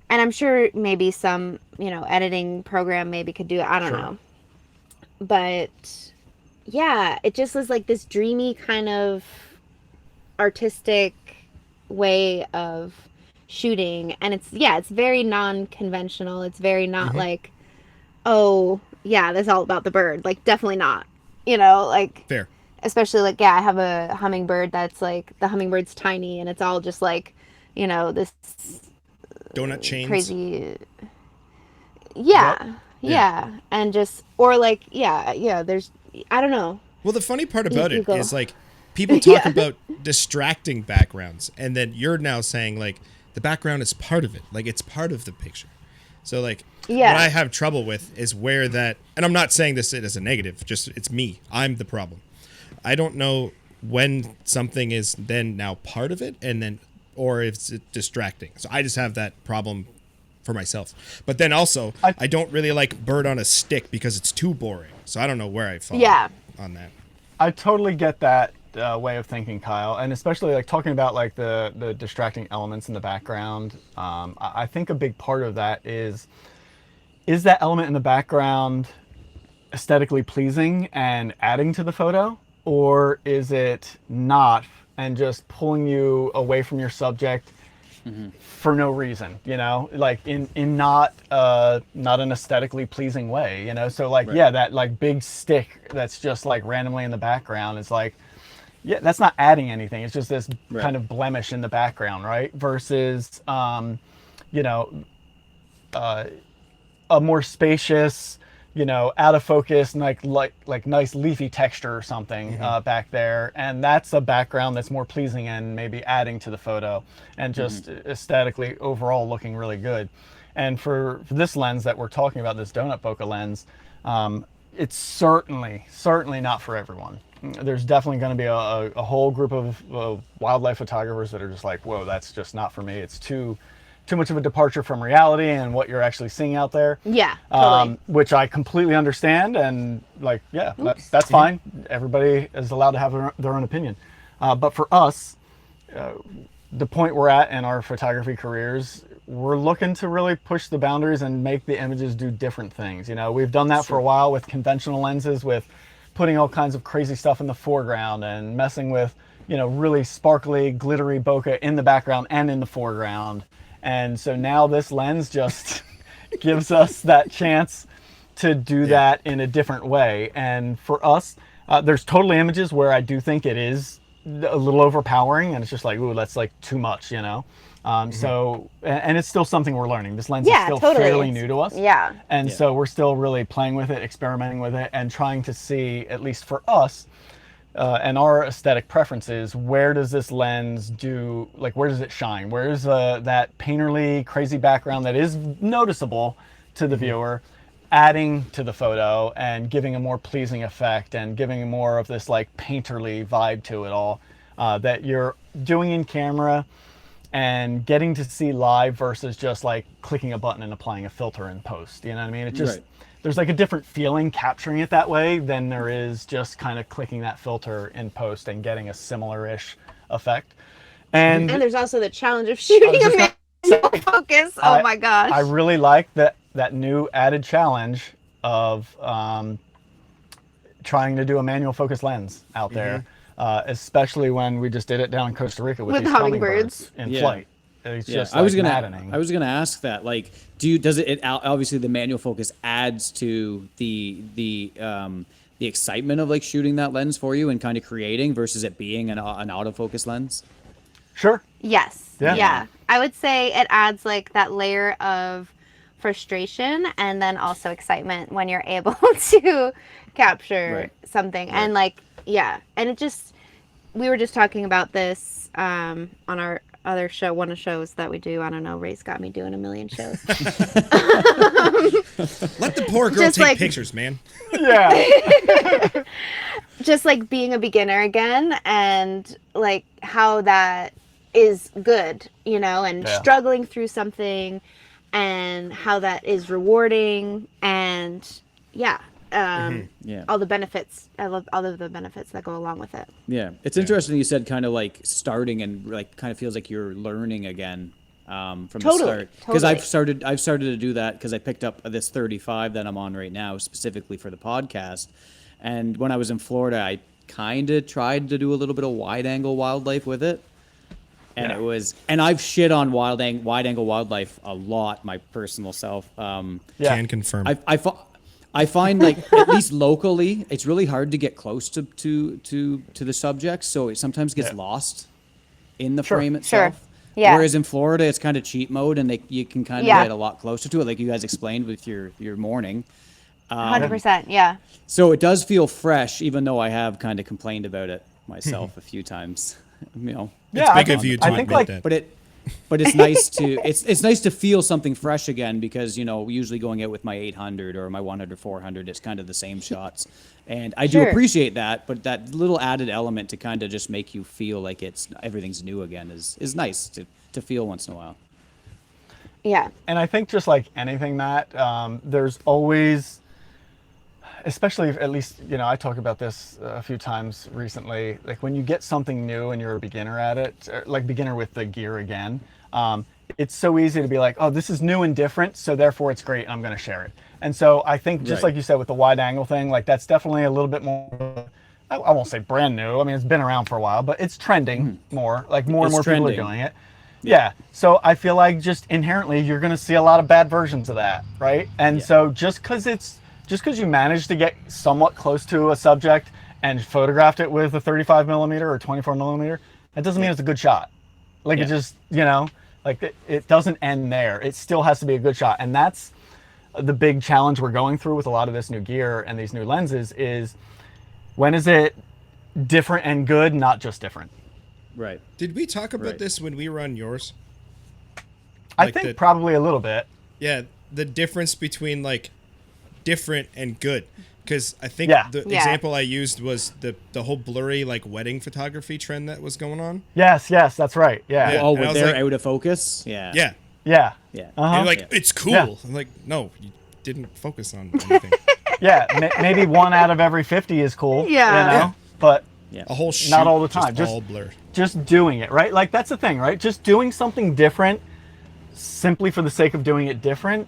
And I'm sure maybe some, editing program maybe could do it. I don't know. But yeah, it just was like this dreamy kind of artistic way of shooting. And it's very non-conventional. It's very not like, oh, yeah, this is all about the bird. Like, definitely not. Like... Fair. Especially like, I have a hummingbird that's like, the hummingbird's tiny and it's all just like, this Donut chains. crazy. Yeah. And just, or like, there's, I don't know. Well, the funny part about it go. is like people talk about distracting backgrounds, and then you're now saying like the background is part of it. Like it's part of the picture. So like what I have trouble with is where that, and I'm not saying this as a negative, just it's me. I'm the problem. I don't know when something is then now part of it and then, or if it's distracting. So I just have that problem for myself. But then also, I don't really like bird on a stick because it's too boring. So I don't know where I fall on that. I totally get that way of thinking, Kyle. And especially like talking about like the distracting elements in the background. I think a big part of that is that element in the background aesthetically pleasing and adding to the photo? Or is it not and just pulling you away from your subject for no reason, like in not an aesthetically pleasing way, So like, that like big stick that's just like randomly in the background is like, that's not adding anything. It's just this kind of blemish in the background, right? Versus, a more spacious, out of focus, like nice leafy texture or something back there, and that's a background that's more pleasing and maybe adding to the photo and just aesthetically overall looking really good. And for this lens that we're talking about, this donut bokeh lens, it's certainly not for everyone. There's definitely going to be a whole group of wildlife photographers that are just like, whoa, that's just not for me. It's too much of a departure from reality and what you're actually seeing out there. Yeah, totally. Which I completely understand, and like, that's fine. Everybody is allowed to have their own opinion. But for us, the point we're at in our photography careers, we're looking to really push the boundaries and make the images do different things. We've done that for a while with conventional lenses, with putting all kinds of crazy stuff in the foreground and messing with, really sparkly, glittery bokeh in the background and in the foreground. And so now this lens just gives us that chance to do that in a different way. And for us, there's totally images where I do think it is a little overpowering and it's just like, ooh, that's like too much, So, and it's still something we're learning. This lens is still fairly new to us. Yeah. And so we're still really playing with it, experimenting with it, and trying to see, at least for us, and our aesthetic preferences, where does this lens do, like, where does it shine? Where's that painterly, crazy background that is noticeable to the viewer, adding to the photo and giving a more pleasing effect and giving more of this like painterly vibe to it all, that you're doing in camera and getting to see live versus just like clicking a button and applying a filter in post. You know what I mean? It just, there's like a different feeling capturing it that way than there is just kind of clicking that filter in post and getting a similar-ish effect. And there's also the challenge of shooting a manual focus. Oh my gosh. I really like that new added challenge of trying to do a manual focus lens out there, especially when we just did it down in Costa Rica with these hummingbirds in flight. It's just maddening. I was gonna ask that. Like, does it obviously the manual focus adds to the excitement of like shooting that lens for you and kind of creating versus it being an autofocus lens? Sure. Yes. Yeah. I would say it adds like that layer of frustration and then also excitement when you're able to capture something. Right. And like, yeah. And it just, we were just talking about this on our other show, one of the shows that we do. I don't know, Ray's got me doing a million shows. Let the poor girl Just take like- pictures, man. Yeah. Just like being a beginner again and like how that is good, you know, and Yeah. struggling through something and how that is rewarding and yeah. Yeah. All the benefits. I love all of the benefits that go along with it. Yeah, it's interesting you said kind of like starting and like kind of feels like you're learning again from the Totally, start. Because totally. I've started to do that because I picked up this 35 that I'm on right now specifically for the podcast. And when I was in Florida, I kind of tried to do a little bit of wide angle wildlife with it. And Yeah. it was, and I've shit on wide angle wildlife a lot, my personal self. Yeah. Can confirm. I find like at least locally, it's really hard to get close to the subject, so it sometimes gets lost in the frame itself. Yeah. Whereas in Florida, it's kind of cheat mode, and you can kind of Yeah. get a lot closer to it, like you guys explained with your morning. 100%. Yeah. So it does feel fresh, even though I have kind of complained about it myself a few times. You know, Yeah, big of you to I think admit like that. but it's nice to it's nice to feel something fresh again because you know usually going out with my 800 or my 100 400 it's kind of the same shots and I do Sure. appreciate that, but that little added element to kind of just make you feel like everything's new again is nice to feel once in a while. Yeah. And I think just like anything, Matt, there's always, especially if, at least, you know, I talk about this a few times recently, like when you get something new and you're a beginner at it, or like beginner with the gear again, it's so easy to be like, oh, this is new and different, so therefore it's great and I'm going to share it. And so I think just Right. like you said with the wide angle thing, like that's definitely a little bit more, I won't say brand new. I mean, it's been around for a while, but it's trending more, like more and It's more people are trending. doing it. Yeah. So I feel like just inherently you're going to see a lot of bad versions of that, right? And Yeah. so just because you managed to get somewhat close to a subject and photographed it with a 35 millimeter or 24 millimeter, that doesn't mean it's a good shot. Like Yeah. it just, you know, like it doesn't end there. It still has to be a good shot. And that's the big challenge we're going through with a lot of this new gear and these new lenses is when is it different and good, not just different? Right. Did we talk about Right. this when we were on yours? I Like think the- probably a little bit. Yeah, the difference between like different and good. Because I think Yeah. the Yeah. example I used was the whole blurry like wedding photography trend that was going on. Yes, that's right. Yeah. Yeah. Oh, and I when was they're like- out of focus. Yeah. Yeah. Yeah. Yeah. Uh-huh. And like, Yeah. it's cool. Yeah. I'm like, no, you didn't focus on anything. Yeah, maybe 1 out of every 50 is cool. Yeah. You know? Yeah. But Yeah. A whole shoot, Not all the time, just just- all blur. just doing it, right? Like that's the thing, right? Just doing something different simply for the sake of doing it different,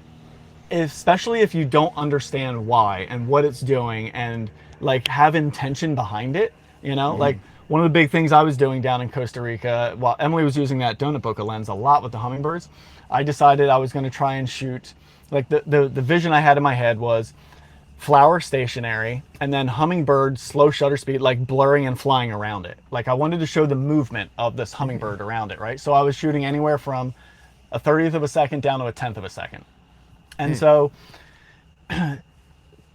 especially if you don't understand why and what it's doing and like have intention behind it, you know? Like one of the big things I was doing down in Costa Rica, while Emily was using that donut bokeh lens a lot with the hummingbirds, I decided I was going to try and shoot, like the vision I had in my head was flower stationary and then hummingbird slow shutter speed, like blurring and flying around it. Like I wanted to show the movement of this hummingbird around it, right? So I was shooting anywhere from a 30th of a second down to a 10th of a second. And so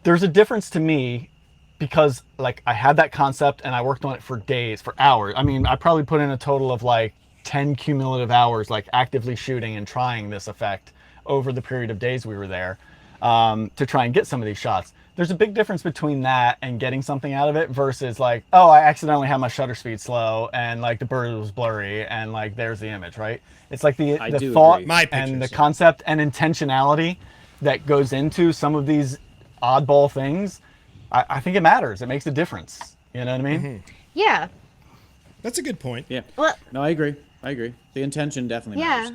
there's a difference to me because like I had that concept and I worked on it for days, for hours. I mean, I probably put in a total of like 10 cumulative hours, like actively shooting and trying this effect over the period of days we were there to try and get some of these shots. There's a big difference between that and getting something out of it versus like, oh, I accidentally had my shutter speed slow and like the bird was blurry and like there's the image, right? It's like the do thought agree. My and the pictures. concept and intentionality that goes into some of these oddball things. I think it matters. It makes a difference. You know what I mean? Yeah. That's a good point. Yeah. Well, No, I agree. The intention definitely yeah.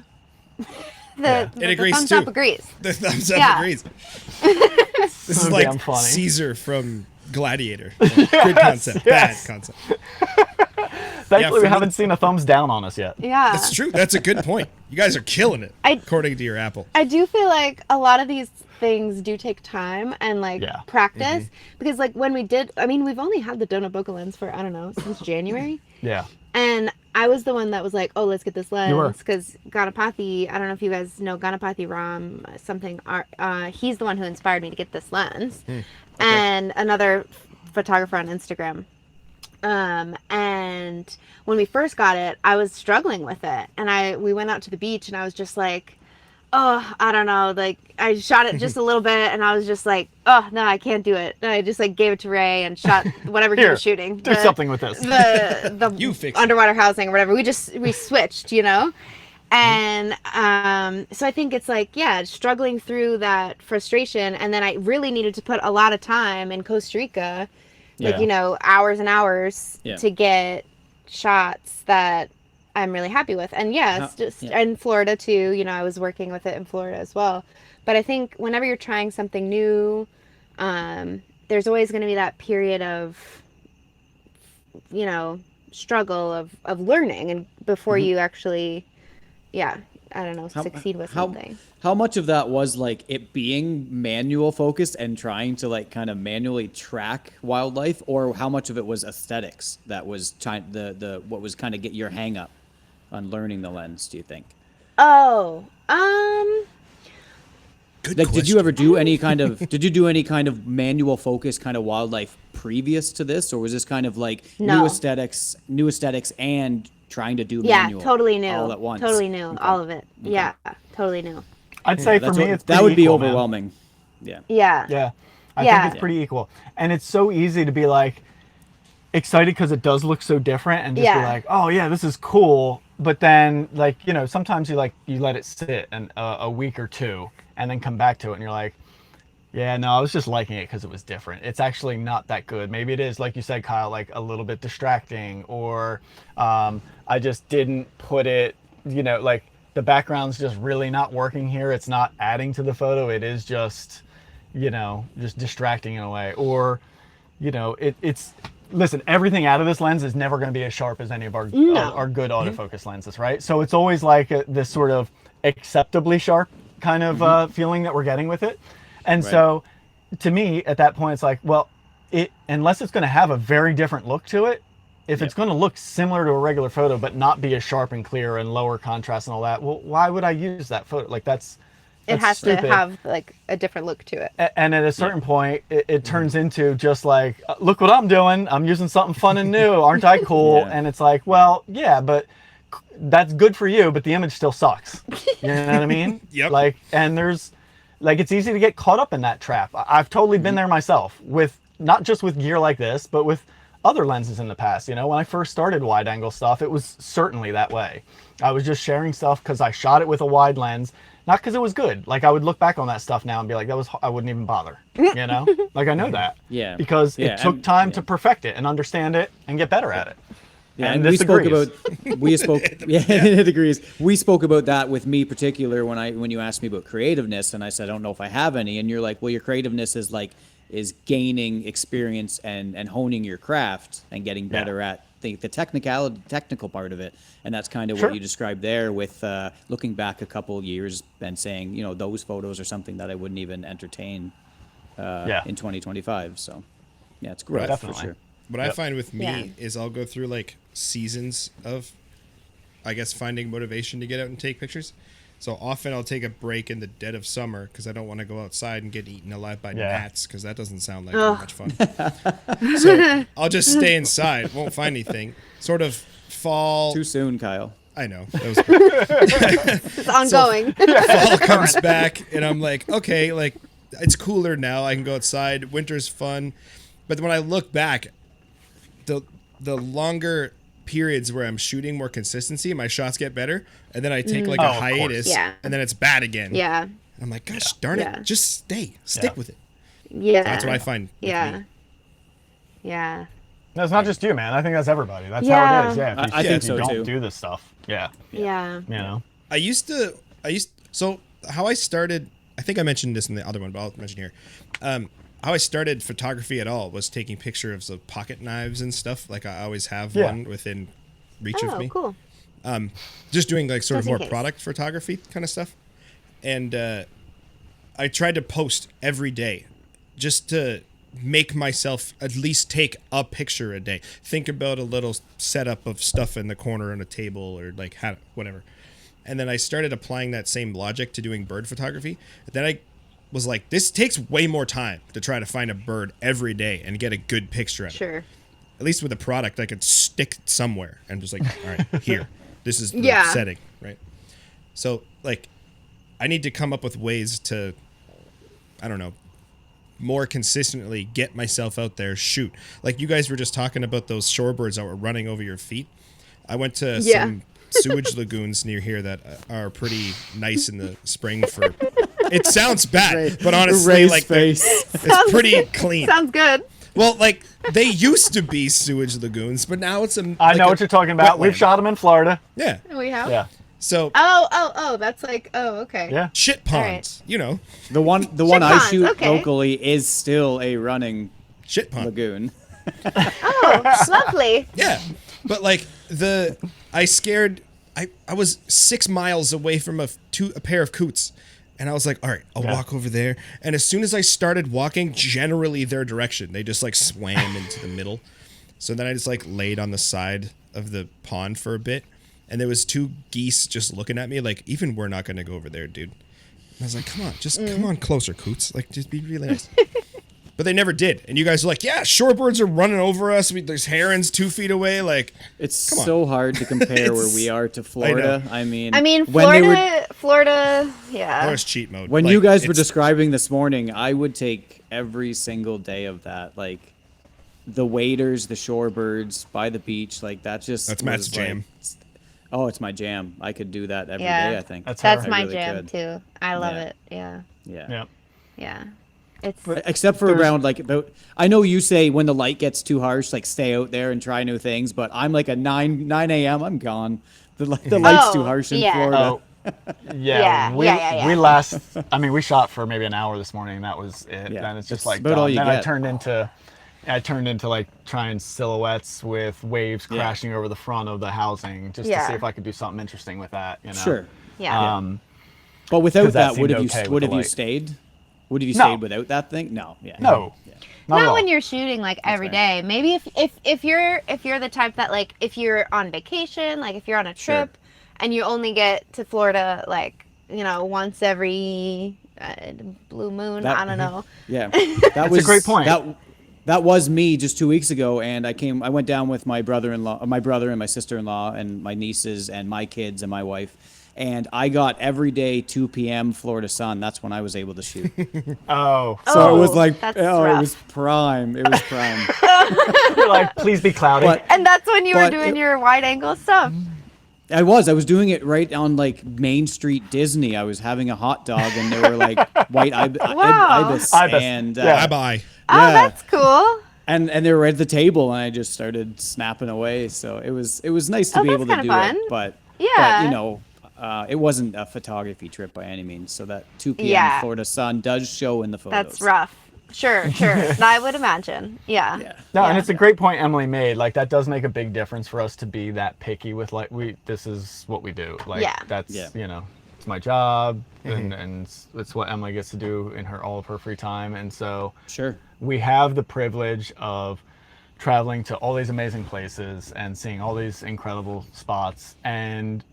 matters. The agrees thumbs too. up agrees. The thumbs up Yeah. agrees. This is So like damn funny. Caesar from Gladiator. Good concept. yes. Bad concept. Thankfully, for we me- haven't seen a thumbs down on us yet. Yeah. That's true. That's a good point. You guys are killing it, I- according to your Apple. I do feel like a lot of these things do take time and like Yeah. practice because like when we did, I mean, we've only had the donut bokeh lens for, I don't know, since January. Yeah. And I was the one that was like, oh, let's get this You were. lens. Because Ganapathy, I don't know if you guys know Ganapathy Ram, something, he's the one who inspired me to get this lens. And another photographer on Instagram. And when we first got it, I was struggling with it. And we went out to the beach and I was just like, oh, I don't know. Like, I shot it just a little bit and I was just like, oh, no, I can't do it. And I just like gave it to Ray and shot whatever he Here, was shooting. do something with this. The You fix it. underwater housing or whatever. We switched, you know? And so I think it's like, yeah, struggling through that frustration. And then I really needed to put a lot of time in Costa Rica, like, Yeah. you know, hours and hours Yeah. to get shots that I'm really happy with. And yes, in Florida too, you know, I was working with it in Florida as well. But I think whenever you're trying something new, there's always going to be that period of, you know, struggle of learning and before you actually, I don't know, succeed with something. How much of that was like it being manual focused and trying to like kind of manually track wildlife, or how much of it was aesthetics that was what was kind of get your hang up on learning the lens, do you think? Oh, Good Like, question. did you ever do any kind of manual focus kind of wildlife previous to this, or was this kind of like No. new aesthetics and trying to do yeah, manual totally new. all at once? Totally new. All of it. Yeah, totally new. I'd say for me, it's that pretty would be equal, man. overwhelming. Yeah. Yeah. Yeah. I Yeah. think it's pretty equal. And it's so easy to be like excited because it does look so different and just be Yeah. like, oh yeah, this is cool. But then like, you know, sometimes you let it sit and a week or two and then come back to it and you're like, yeah, no, I was just liking it because it was different. It's actually not that good. Maybe it is, like you said, Kyle, like a little bit distracting, or I just didn't put it, you know, like the background's just really not working here. It's not adding to the photo. It is just, you know, just distracting in a way. Or, you know, it's listen, everything out of this lens is never going to be as sharp as any of our good autofocus lenses, right? So it's always like this sort of acceptably sharp kind of feeling that we're getting with it. And so to me at that point, it's like, well, unless it's going to have a very different look to it, if it's going to look similar to a regular photo but not be as sharp and clear and lower contrast and all that, well, why would I use that photo? Like that's has stupid. to have like a different look to it. And at a certain point, it turns into just like, look what I'm doing. I'm using something fun and new. Aren't I cool? Yeah. And it's like, well, yeah, but that's good for you, but the image still sucks. You know what I mean? Yep. Like, and there's, like, it's easy to get caught up in that trap. I've totally been there myself with, not just with gear like this, but with other lenses in the past. You know, when I first started wide angle stuff, it was certainly that way. I was just sharing stuff because I shot it with a wide lens, not because it was good. Like I would look back on that stuff now and be like, I wouldn't even bother, you know? Like I know that. Yeah. Because Yeah, it took and- time yeah. to perfect it and understand it and get better at it. Yeah, And and this agrees. we spoke yeah, it agrees. We spoke about that with me particular when you asked me about creativeness, and I said I don't know if I have any, and you're like, well, your creativeness is gaining experience and honing your craft and getting better at the technical part of it, and that's kind of Sure. what you described there with looking back a couple years and saying, you know, those photos are something that I wouldn't even entertain in 2025. So yeah, it's growth for Definitely. sure. What I find with me Yeah. is I'll go through like seasons of, I guess, finding motivation to get out and take pictures. So often I'll take a break in the dead of summer because I don't want to go outside and get eaten alive by gnats because that doesn't sound like very much fun. So I'll just stay inside, won't find anything. Sort of fall. Too soon, Kyle. I know. That was great. It's ongoing. Fall comes back and I'm like, okay, like it's cooler now. I can go outside. Winter's fun. But when I look back, the longer periods where I'm shooting more consistency, my shots get better, and then I take like a of course. hiatus, Yeah. and then it's bad again. Yeah. And I'm like, gosh darn Yeah. it, just stick with it. Yeah. That's what I find. with Yeah. me. Yeah. No, it's not just you, man. I think that's everybody. That's how Yeah. it is. Yeah. If I you, think if you so, don't too. do this stuff. Yeah. Yeah. You know? So how I started, I think I mentioned this in the other one, but I'll mention here. How I started photography at all was taking pictures of pocket knives and stuff. Like I always have Yeah. one within reach of Oh, me. cool. Just doing like sort of Just in more case. product photography kind of stuff. And I tried to post every day just to make myself at least take a picture a day. Think about a little setup of stuff in the corner on a table or like whatever. And then I started applying that same logic to doing bird photography. Then I was like, this takes way more time to try to find a bird every day and get a good picture of it. Sure. At least with a product, I could stick it somewhere and just like, all right, here. This is the Yeah. setting, right? So, like, I need to come up with ways to, I don't know, more consistently get myself out there, shoot. Like, you guys were just talking about those shorebirds that were running over your feet. I went to Yeah. some sewage lagoons near here that are pretty nice in the spring for... It sounds bad, but honestly, Ray's like, face. it's pretty clean. Sounds good. Well, like, they used to be sewage lagoons, but now it's a... I know what you're talking about. We've wetland. shot them in Florida. Yeah. We have. Yeah. So, Oh, that's like, oh, okay. Yeah. shit ponds, you know. The one I ponds, shoot okay. locally is still a running Shit pond. lagoon. Oh, lovely. Yeah. But, like, I was 6 miles away from a pair of coots. And I was like, all right, I'll walk over there. And as soon as I started walking generally their direction, they just like swam into the middle. So then I just like laid on the side of the pond for a bit. And there was 2 geese just looking at me like, even we're not going to go over there, dude. And I was like, come on, just come on closer, coots. Like, just be really nice. But they never did. And you guys were like, yeah, shorebirds are running over us. There's herons 2 feet away. Like, It's so hard to compare where we are to Florida. I mean, Florida, that yeah. was cheat mode. When Like, you guys were it's- describing this morning, I would take every single day of that. Like the waders, the shorebirds by the beach, like that just That's Matt's was, like, jam. oh, it's my jam. I could do that every day. Yeah. I think That's That's I my really jam could. too. I love Yeah. it. Yeah. Yeah. Yeah. Yeah. It's Except for around like about, I know you say when the light gets too harsh, like stay out there and try new things. But I'm like a 9 a.m. I'm gone. The light's too harsh in yeah. Florida. Oh, Yeah, we, yeah. we last, I mean, we shot for maybe an hour this morning, and that was it. Yeah, And it's just it's like, about all you then get. I turned into like trying silhouettes with waves Yeah. crashing over the front of the housing just to Yeah. see if I could do something interesting with that, you know? Sure. yeah. But without 'Cause that that, would seemed have okay you with would the have you light. stayed? Would have you No. stayed without that thing? No. Yeah. No. Yeah. Not at Not all. when you're shooting like every fair. day. Maybe if you're the type that like if you're on vacation, like if you're on a Sure. trip and you only get to Florida like, you know, once every blue moon, That- I don't know. Yeah, that was a great point. That was me just 2 weeks ago, and I went down with my brother-in-law, my brother and my sister-in-law, and my nieces and my kids and my wife, and I got every day 2 p.m. Florida sun. That's when I was able to shoot. Oh. So it was Oh, like, that's it rough. was prime. It was prime. You're like, please be cloudy. But And that's when you were But doing it- your wide angle stuff. I was doing it right on like Main Street Disney. I was having a hot dog, and there were like white Wow. ibis, Ibis, and yeah. Bye-bye. Oh, Yeah. that's cool. And they were at the table, and I just started snapping away. So it was nice to Oh, be that's able to kinda do fun. it, but Yeah. you know, it wasn't a photography trip by any means. So that 2 p.m. Yeah. Florida sun does show in the photos. That's rough. Sure. I would imagine. Yeah. Yeah. No, and Yeah. it's a great point Emily made. Like that does make a big difference for us to be that picky with like this is what we do. Like Yeah. that's Yeah. you know, it's my job and it's what Emily gets to do in all of her free time. And so Sure. we have the privilege of traveling to all these amazing places and seeing all these incredible spots and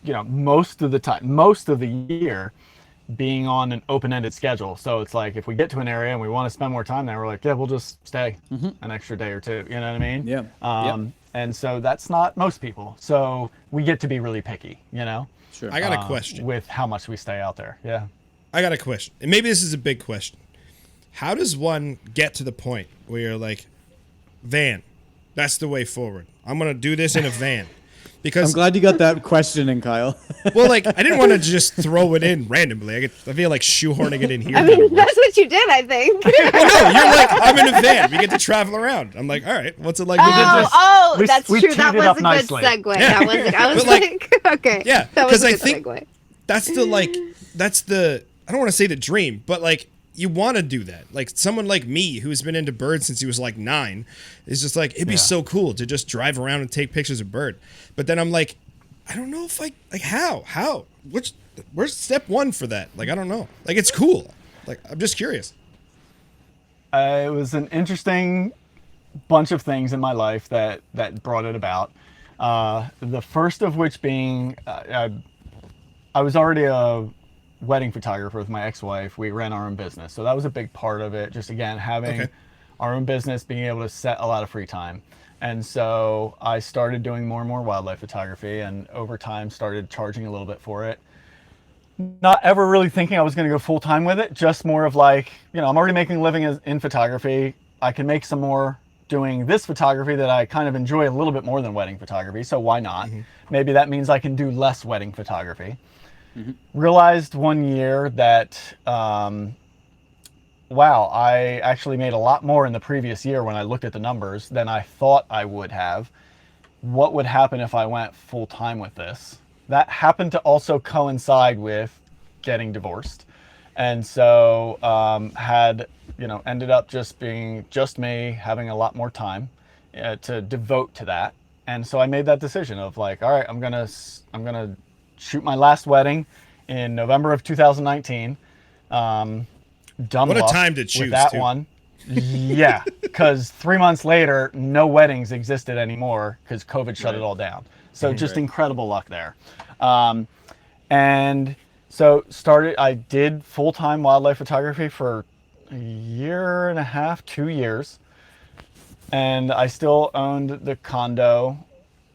you know, most of the year being on an open-ended schedule. So it's like if we get to an area and we want to spend more time there, we're like, yeah, we'll just stay an extra day or two. You know what I mean? Yeah. And so that's not most people. So we get to be really picky, you know, Sure. I got a question. with how much we stay out there. Yeah. I got a question. And maybe this is a big question. How does one get to the point where you're like, van, that's the way forward. I'm going to do this in a van. I'm Because, glad you got that question in, Kyle. well, like, I didn't want to just throw it in randomly. I feel like shoehorning it in here. I mean, that's what you did, I think. No, you're like, I'm in a van. We get to travel around. I'm like, all right, what's it like? we- That's we true. That teed it was up a nicely. good segue. Yeah. That was. I was But, like, like, okay. Yeah, That was 'cause a I good think- segue. that's the I don't want to say the dream, but like you want to do that. Like someone like me who's been into birds since he was like 9 is just like it'd be Yeah. so cool to just drive around and take pictures of bird. But then I'm like, I don't know if how where's step 1 for that? Like I don't know. Like it's cool. Like I'm just curious. It was an interesting bunch of things in my life that brought it about. The first of which being, I was already a wedding photographer with my ex-wife. We ran our own business, so that was a big part of it. Just again, having our own business, being able to set a lot of free time. And so I started doing more and more wildlife photography, and over time started charging a little bit for it. Not ever really thinking I was going to go full time with it, just more of like, you know, I'm already making a living in photography. I can make some more doing this photography that I kind of enjoy a little bit more than wedding photography. So why not? Maybe that means I can do less wedding photography. Realized one year that, wow, I actually made a lot more in the previous year when I looked at the numbers than I thought I would have. What would happen if I went full time with this? That happened to also coincide with getting divorced. And so ended up just being just me, having a lot more time to devote to that. And so I made that decision of like, all right, I'm gonna shoot my last wedding in November of 2019. Dumb What a luck time to choose with that too. one. Yeah, because 3 months later, no weddings existed anymore because COVID shut it all down. So just incredible luck there. And so I did full-time wildlife photography for a year and a half, 2 years. And I still owned the condo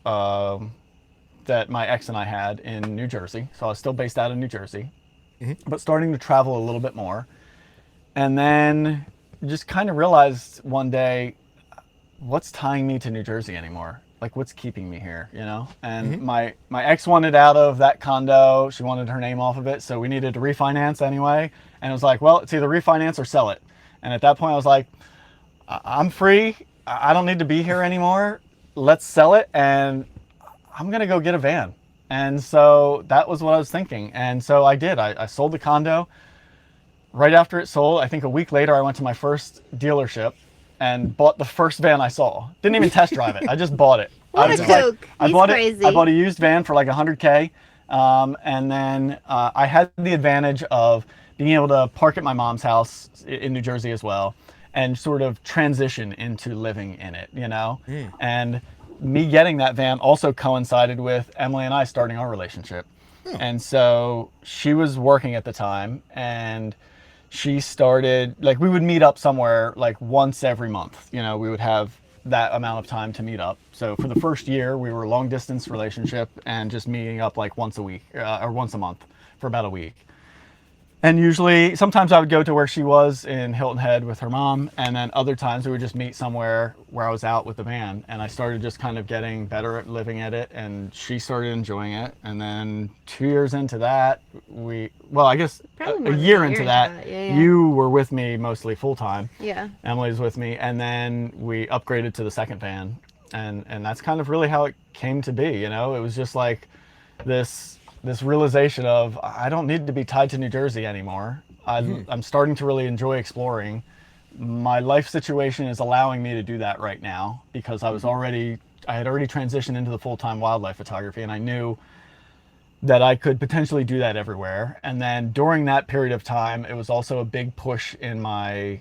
that my ex and I had in New Jersey. So I was still based out of New Jersey, but starting to travel a little bit more. And then just kind of realized one day, what's tying me to New Jersey anymore? Like, what's keeping me here, you know? And my ex wanted out of that condo. She wanted her name off of it, so we needed to refinance anyway. And it was like, well, it's either refinance or sell it. And at that point, I was like, I'm free. I don't need to be here anymore. Let's sell it, and I'm gonna go get a van. And so that was what I was thinking. And so I did. I sold the condo. Right after it sold, I think a week later, I went to my first dealership and bought the first van I saw. Didn't even test drive it. I just bought it. What a joke. I He's bought crazy. it. I bought a used van for like $100K. And then I had the advantage of being able to park at my mom's house in New Jersey as well and sort of transition into living in it, you know? And me getting that van also coincided with Emily and I starting our relationship. And so she was working at the time, and she started, like, we would meet up somewhere like once every month. You know, we would have that amount of time to meet up. So for the first year, we were a long distance relationship and just meeting up like once a week or once a month for about a week. And usually, sometimes I would go to where she was in Hilton Head with her mom, and then other times we would just meet somewhere where I was out with the van. And I started just kind of getting better at living at it, and she started enjoying it. And then 2 years into that, I guess Probably a more than year into that, Yeah. you were with me mostly full time. Yeah. Emily's with me, and then we upgraded to the second van, and that's kind of really how it came to be. You know, it was just like this realization of, I don't need to be tied to New Jersey anymore. I'm starting to really enjoy exploring. My life situation is allowing me to do that right now because I had already transitioned into the full-time wildlife photography, and I knew that I could potentially do that everywhere. And then during that period of time, it was also a big push in my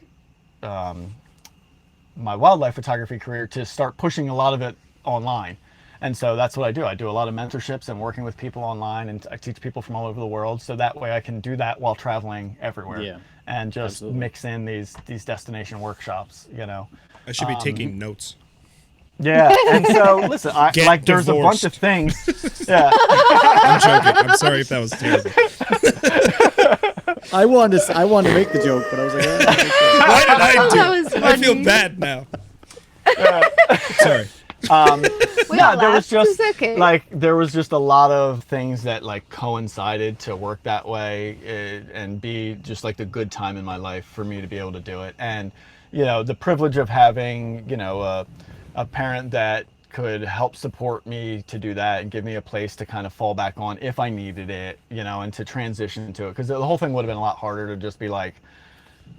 my wildlife photography career to start pushing a lot of it online. And so that's what I do. I do a lot of mentorships and working with people online, and I teach people from all over the world. So that way I can do that while traveling everywhere and just mix in these destination workshops, you know. I should be taking notes. Yeah. And so listen, there's a bunch divorced. of things. Yeah. I'm joking. I'm sorry if that was terrible. I wanted to make the joke, but I was like, Why did I do That it? was I feel funny. bad now. Sorry. We all There was laughed. It's just okay. there was just a lot of things that like coincided to work that way and be just like the good time in my life for me to be able to do it. And you know, the privilege of having, you know, a parent that could help support me to do that and give me a place to kind of fall back on if I needed it, you know, and to transition to it, because the whole thing would have been a lot harder to just be like,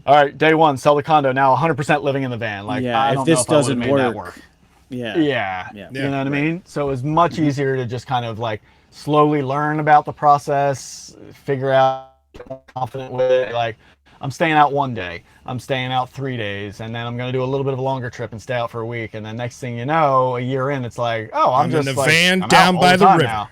all right, day one, sell the condo, now 100% living in the van. Like, yeah, I if don't this know if I doesn't would've made that work, work. yeah, Yeah. Yeah. You know what I mean? So it was much easier to just kind of like slowly learn about the process, figure out, get more confident with it. Like, I'm staying out one day, I'm staying out 3 days, and then I'm going to do a little bit of a longer trip and stay out for a week. And then next thing you know, a year in, it's like, oh, I'm just in the like, van I'm down out by all the time river. now.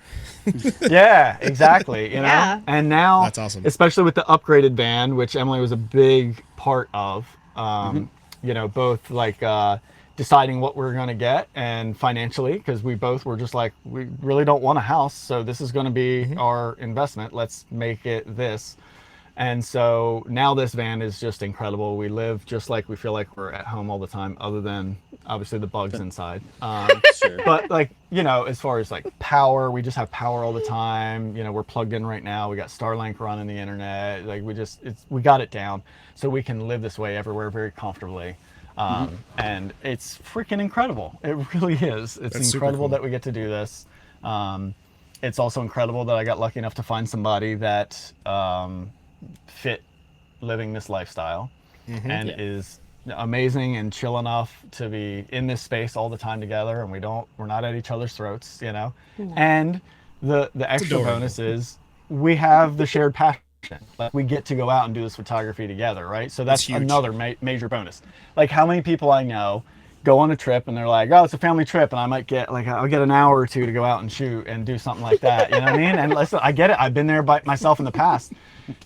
Yeah, exactly. You know, Yeah. and now That's awesome. especially with the upgraded van, which Emily was a big part of. You know, both like deciding what we're going to get and financially, because we both were just like, we really don't want a house, so this is going to be our investment. Let's make it this. And so now this van is just incredible. We live just like we feel like we're at home all the time, other than obviously the bugs inside. Sure. But like, you know, as far as like power, we just have power all the time. You know, we're plugged in right now. We got Starlink running the internet. Like we got it down, so we can live this way everywhere very comfortably. And it's freaking incredible. It really is. It's That's super incredible cool. that we get to do this. It's also incredible that I got lucky enough to find somebody that fit living this lifestyle and is amazing and chill enough to be in this space all the time together, and we're not at each other's throats, you know. And the extra adorable. bonus is we have the shared passion. Like, we get to go out and do this photography together, right? So that's huge. another major bonus. Like, how many people I know go on a trip and they're like, oh, it's a family trip, and I might get like, I'll get an hour or two to go out and shoot and do something like that, you know what I mean? And listen, I get it, I've been there by myself in the past,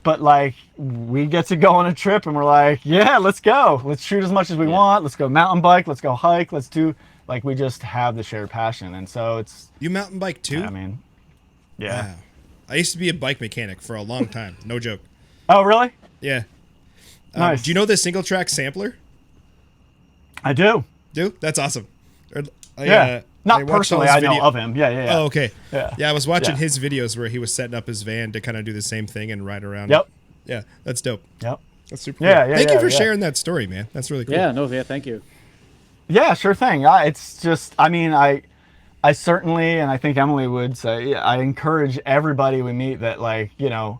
but like, we get to go on a trip and we're like, yeah, let's go, let's shoot as much as we want, let's go mountain bike, let's go hike, let's do, like, we just have the shared passion. And so it's, You mountain bike too? I mean, yeah. Wow. I used to be a bike mechanic for a long time. No joke. Oh, really? Yeah. Nice. Do you know the single track sampler? I do. Do? That's awesome. Yeah. Not watched all personally, his I know video- of him. Yeah. Oh, okay. Yeah. I was watching Yeah. his videos where he was setting up his van to kind of do the same thing and ride around. Yep. Yeah, that's dope. Yep. That's super Yeah, cool. yeah, Thank you yeah, for yeah. sharing that story, man. That's really cool. Yeah, no, yeah, thank you. Yeah, sure thing. It's just, I mean, I certainly, and I think Emily would say, I encourage everybody we meet that, like, you know,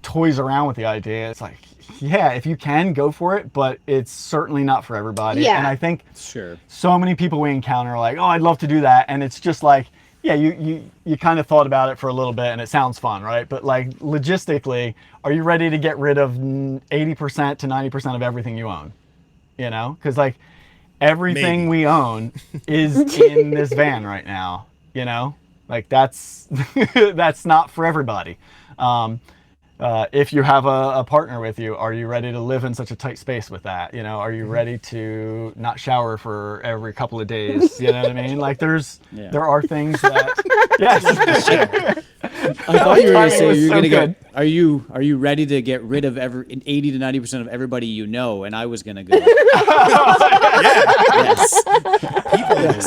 toys around with the idea. It's like, yeah, if you can, go for it, but it's certainly not for everybody. Yeah. And I think Sure. so many people we encounter are like, oh, I'd love to do that. And it's just like, yeah, you kind of thought about it for a little bit and it sounds fun, right? But like, logistically, are you ready to get rid of 80% to 90% of everything you own? You know, because like everything Maybe. we own is in this van right now, you know, like that's not for everybody. If you have a partner with you, are you ready to live in such a tight space with that? You know, are you ready to not shower for every couple of days? You know what I mean? Like there are things that, yes. I thought you were going to say Timing was you're so going to good. get. Are you ready to get rid of 80 to 90% of everybody you know? And I was going to go. Yes.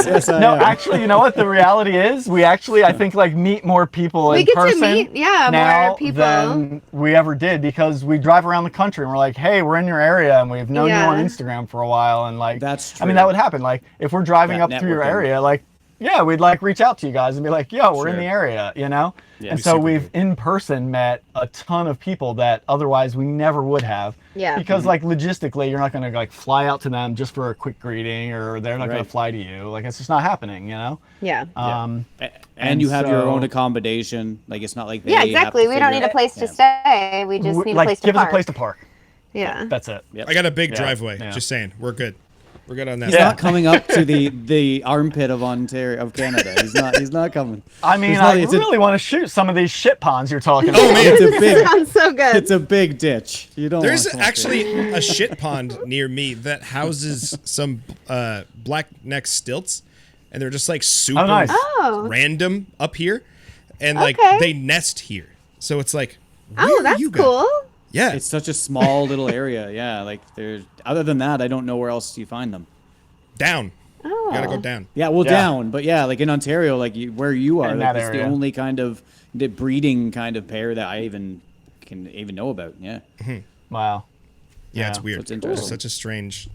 Yes, I No, am. actually, you know what the reality is? We actually, I think, like meet more people We in get to person meet, yeah, now more people. than we ever did, because we drive around the country and we're like, hey, we're in your area and we've known you Yeah. on Instagram for a while, and like, That's I mean, true. that would happen. Like, if we're driving That up through your networking. area, like, yeah, we'd like reach out to you guys and be like, yo, we're in Sure. the area, you know? Yeah. And Be so super we've in person met a ton of people that otherwise we never would have. Yeah. Because like logistically, you're not going to like fly out to them just for a quick greeting, or they're not going Right. to fly to you. Like, it's just not happening, you know? Yeah. And And you have your so- own accommodation. Like, it's not like they Yeah, have exactly. to We don't figure need a out- place to Yeah. stay. We just need a like, place to give us park. a place to park. Yeah. That's it. Yep. I got a big Yeah, driveway. yeah. Just saying. We're good. We're good on that. He's Yeah. not coming up to the armpit of Ontario of Canada. He's not coming. I mean, He's not- I it's a- really want to shoot some of these shit ponds you're talking about. Oh, man. It's a big Sounds so good. it's a big ditch. You don't. There's wanna come up actually here. a shit pond near me that houses some black neck stilts, and they're just like super nice. Oh. random up here, and like Okay. they nest here. So it's like, Oh, where are that's you guys? cool. Yeah, It's such a small little area. Yeah, like there's. Other than that, I don't know where else you find them. down. Oh. You gotta go down. Yeah, well, Yeah. down, but yeah, like in Ontario, like where you are, In like, that it's the area. only kind of the breeding kind of pair that I can know about. Yeah, Wow. Yeah, it's Yeah. weird. It's interesting. It's such a strange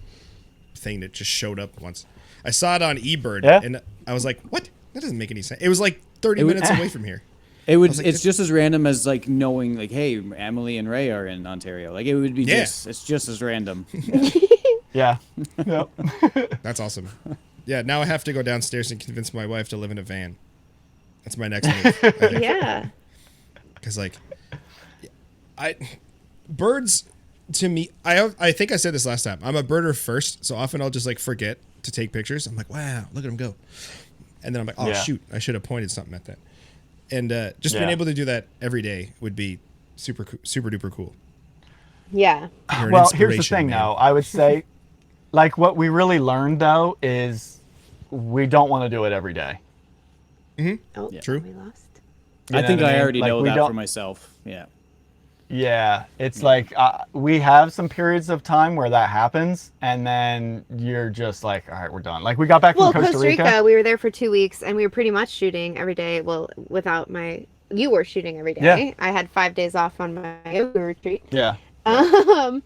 thing that just showed up once. I saw it on eBird, Yeah. and I was like, "What? That doesn't make any sense." It was like 30 It was- minutes away from here. it would. was like, It's just as random as like knowing, like, hey, Emily and Ray are in Ontario. Like it would be Yeah. it's just as random. Yeah. Yep. That's awesome. Yeah, now I have to go downstairs and convince my wife to live in a van. That's my next move. Yeah. Because like, birds to me, I think I said this last time. I'm a birder first, so often I'll just like forget to take pictures. I'm like, wow, look at him go, and then I'm like, oh shoot, I should have pointed something at that. And just being able to do that every day would be super duper cool. Yeah. Well, here's the thing, though. I would say, like, what we really learned though is we don't want to do it every day. Oh, True. We lost. I think I already know that don't, for myself. Yeah. Yeah, it's like we have some periods of time where that happens, and then you're just like, all right, we're done. Like we got back from Costa Rica. We were there for 2 weeks, and we were pretty much shooting every day. Well, you were shooting every day. Yeah. I had 5 days off on my yoga retreat. Yeah. And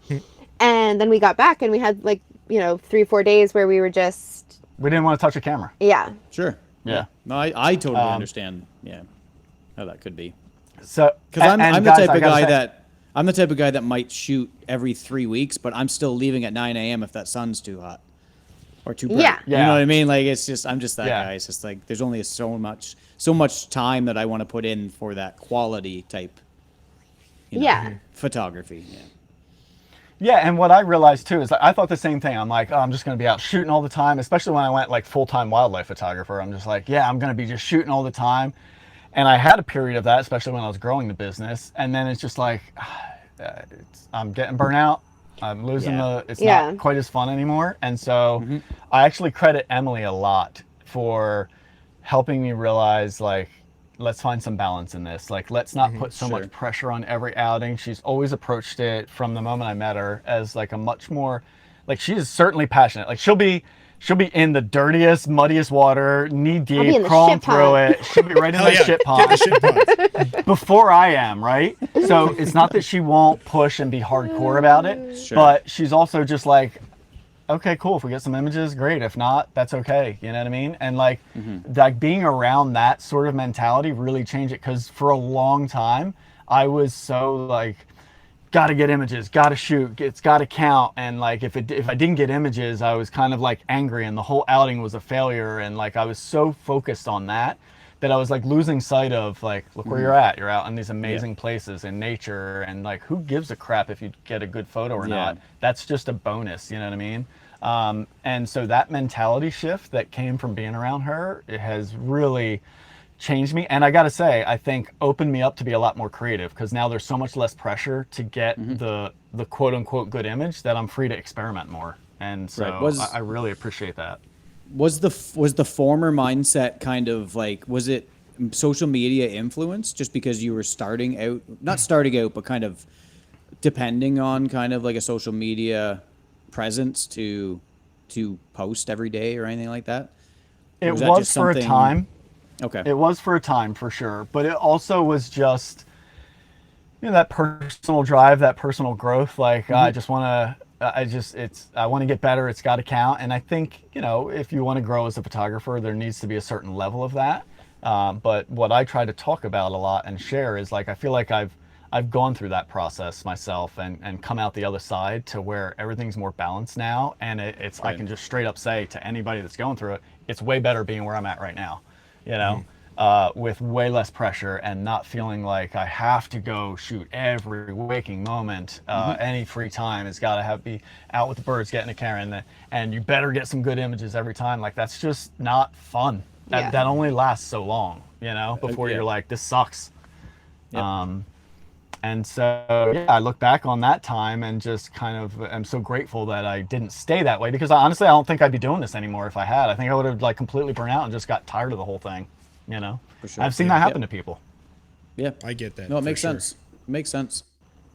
then we got back, and we had 3-4 days where we were just. We didn't want to touch a camera. Yeah. Sure. Yeah. No, I totally understand. Yeah, how that could be. So because I'm the type of guy that might shoot every 3 weeks, but I'm still leaving at 9 a.m. if that sun's too hot or too bright. Yeah. You know what I mean? Like I'm just that guy. It's just like there's only so much time that I want to put in for that quality type. Photography. Yeah. Yeah, and what I realized too is I thought the same thing. I'm like, oh, I'm just going to be out shooting all the time, especially when I went like full-time wildlife photographer. I'm just like, yeah, I'm going to be just shooting all the time. And I had a period of that, especially when I was growing the business. And then it's just like, I'm getting burnt out. I'm losing it's not quite as fun anymore. And so I actually credit Emily a lot for helping me realize, like, let's find some balance in this. Like, let's not put so much pressure on every outing. She's always approached it from the moment I met her as like a much more, like, she is certainly passionate. Like she'll be in the dirtiest, muddiest water, knee deep, crawling through it. She'll be right in the shit pond before I am, right? So it's not that she won't push and be hardcore about it, but she's also just like, okay, cool. If we get some images, great. If not, that's okay. You know what I mean? And like, like being around that sort of mentality really changed it. Because for a long time, I was so like, got to get images, got to shoot, it's got to count. And like, if I didn't get images, I was kind of like angry, and the whole outing was a failure. And like, I was so focused on that I was like losing sight of like, look where you're at. You're out in these amazing places in nature, and like, who gives a crap if you get a good photo or not? That's just a bonus. You know what I mean? And so that mentality shift that came from being around her, it has really changed me. And I got to say, I think opened me up to be a lot more creative, because now there's so much less pressure to get the quote unquote good image that I'm free to experiment more. And so I really appreciate that. Was the former mindset kind of like, was it social media influence just because you were not starting out, but kind of depending on kind of like a social media presence to post every day or anything like that? It was for a time. Okay. It was for a time for sure, but it also was just, that personal drive, that personal growth. Like I want to get better. It's got to count. And I think, if you want to grow as a photographer, there needs to be a certain level of that. But what I try to talk about a lot and share is like, I feel like I've gone through that process myself and come out the other side to where everything's more balanced now. And it's, I can just straight up say to anybody that's going through it, it's way better being where I'm at right now, with way less pressure and not feeling like I have to go shoot every waking moment. Any free time has got to be out with the birds, getting a camera, and you better get some good images every time. Like, that's just not fun. That only lasts so long, before you're like, this sucks. Yep. And so, I look back on that time and just kind of am so grateful that I didn't stay that way, because honestly, I don't think I'd be doing this anymore if I had. I think I would have like completely burnt out and just got tired of the whole thing, For sure. I've seen that happen to people. Yeah. I get that. No, it makes sense. It makes sense.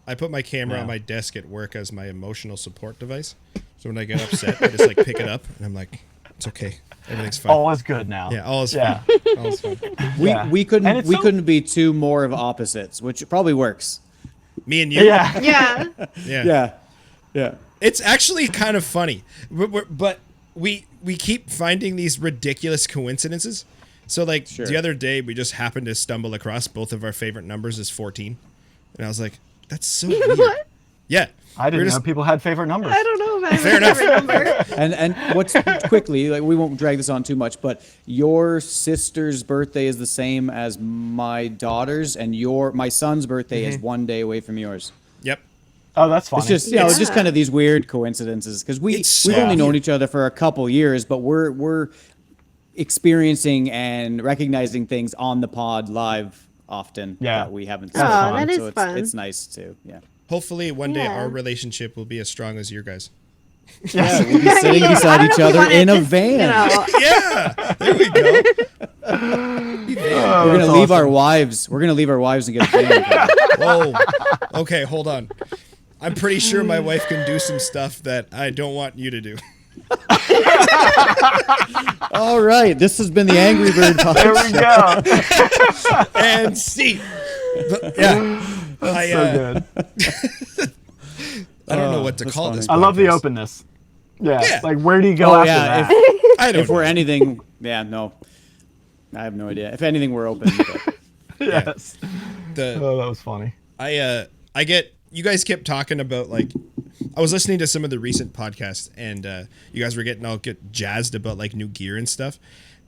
I put my camera on my desk at work as my emotional support device. So when I get upset, I just like pick it up and I'm like, it's okay. Everything's fine. All is good now. Yeah, all is fine. All is fine. We couldn't be two more of opposites, which probably works. Me and you. Yeah. Yeah. It's actually kind of funny, but we keep finding these ridiculous coincidences. So like the other day, we just happened to stumble across both of our favorite numbers as 14, and I was like, "That's so weird." What? Yeah, I didn't know people had favorite numbers. I don't know about Fair enough. number. And what's quickly, like, we won't drag this on too much, but your sister's birthday is the same as my daughter's, and my son's birthday is one day away from yours. Yep. Oh, that's funny. It's just it's just kind of these weird coincidences because we've only known each other for a couple years, but we're experiencing and recognizing things on the pod live often that we haven't seen. That is so fun. It's nice too. Yeah. Hopefully one day our relationship will be as strong as your guys. Yeah, we'll be sitting beside each other in a van. Yeah, there we go. We're gonna leave our wives. We're gonna leave our wives and get a van. Whoa. Okay, hold on. I'm pretty sure my wife can do some stuff that I don't want you to do. All right, this has been the Angry Bird podcast. There we go. And see. Yeah. So good. I don't know what to call this. I love the podcast. openness. Yeah. Like, where do you go after that? I don't If we're know. anything, no, I have no idea. If anything, we're open. But. Yes. The Oh, that was funny. I get you guys kept talking about like I was listening to some of the recent podcasts and you guys were getting all get jazzed about like new gear and stuff.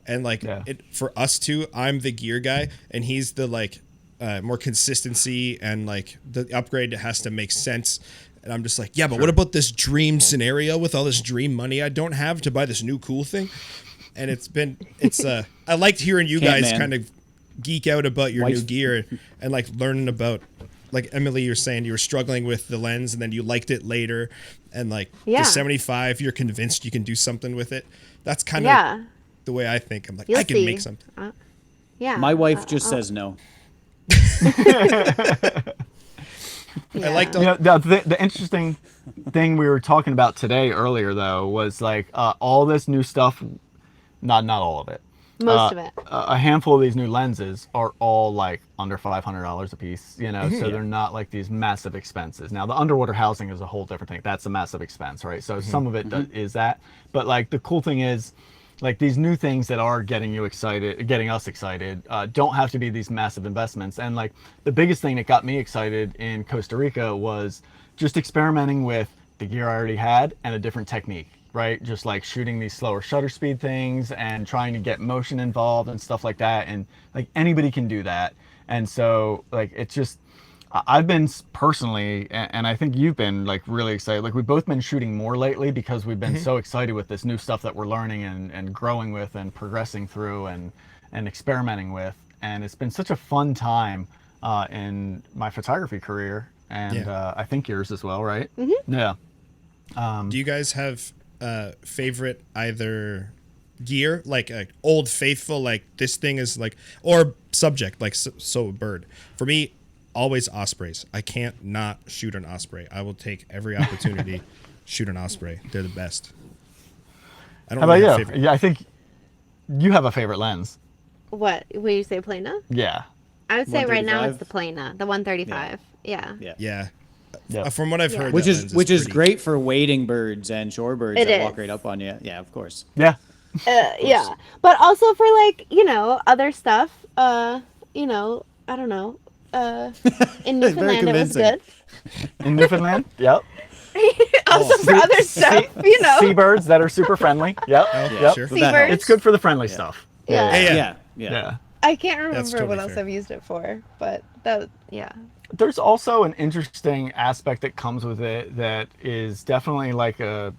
And like it for us two, I'm the gear guy and he's the like more consistency and like the upgrade has to make sense. And I'm just like, yeah, but what about this dream scenario with all this dream money I don't have to buy this new cool thing? And it's I liked hearing you guys kind of geek out about your new gear and like learning about like Emily, you're saying you were struggling with the lens and then you liked it later and like the 75 you're convinced you can do something with it. That's kind of the way I think. I'm like, I can make something. My wife just says no. I liked the interesting thing we were talking about today earlier though was like all this new stuff, not all of it. Most of it. A handful of these new lenses are all like under $500 a piece, you know, so they're not like these massive expenses. Now the underwater housing is a whole different thing. That's a massive expense, right? So some of it is that, but like the cool thing is like these new things that are getting you excited, getting us excited, don't have to be these massive investments. And like the biggest thing that got me excited in Costa Rica was just experimenting with the gear I already had and a different technique. Right, just like shooting these slower shutter speed things and trying to get motion involved and stuff like that, and like anybody can do that. And so like it's just I've been personally, and I think you've been like really excited. Like we've both been shooting more lately because we've been so excited with this new stuff that we're learning and growing with and progressing through and experimenting with. And it's been such a fun time in my photography career, and I think yours as well, right? Yeah. Do you guys have favorite either gear like old faithful like this thing is like or subject like so a bird? For me, always ospreys. I can't not shoot an osprey. I will take every opportunity shoot an osprey. They're the best. I don't How about have you? Yeah, I think you have a favorite lens. What? Will you say Plana? Yeah. I would say right now 135? it's the Plana, the 135. Yeah. From what I've heard, which that is pretty great for wading birds and shorebirds It that is. walk right up on you. Yeah, of course. Yeah. Yeah. But also for like, other stuff, I don't know. In Newfoundland it was convincing. good. In Newfoundland? Yep. Also for other stuff, Seabirds that are super friendly. Yep. Yep. Sure. Seabirds. It's good for the friendly stuff. Yeah. Yeah. I can't remember totally what else fair. I've used it for, but that, There's also an interesting aspect that comes with it that is definitely like a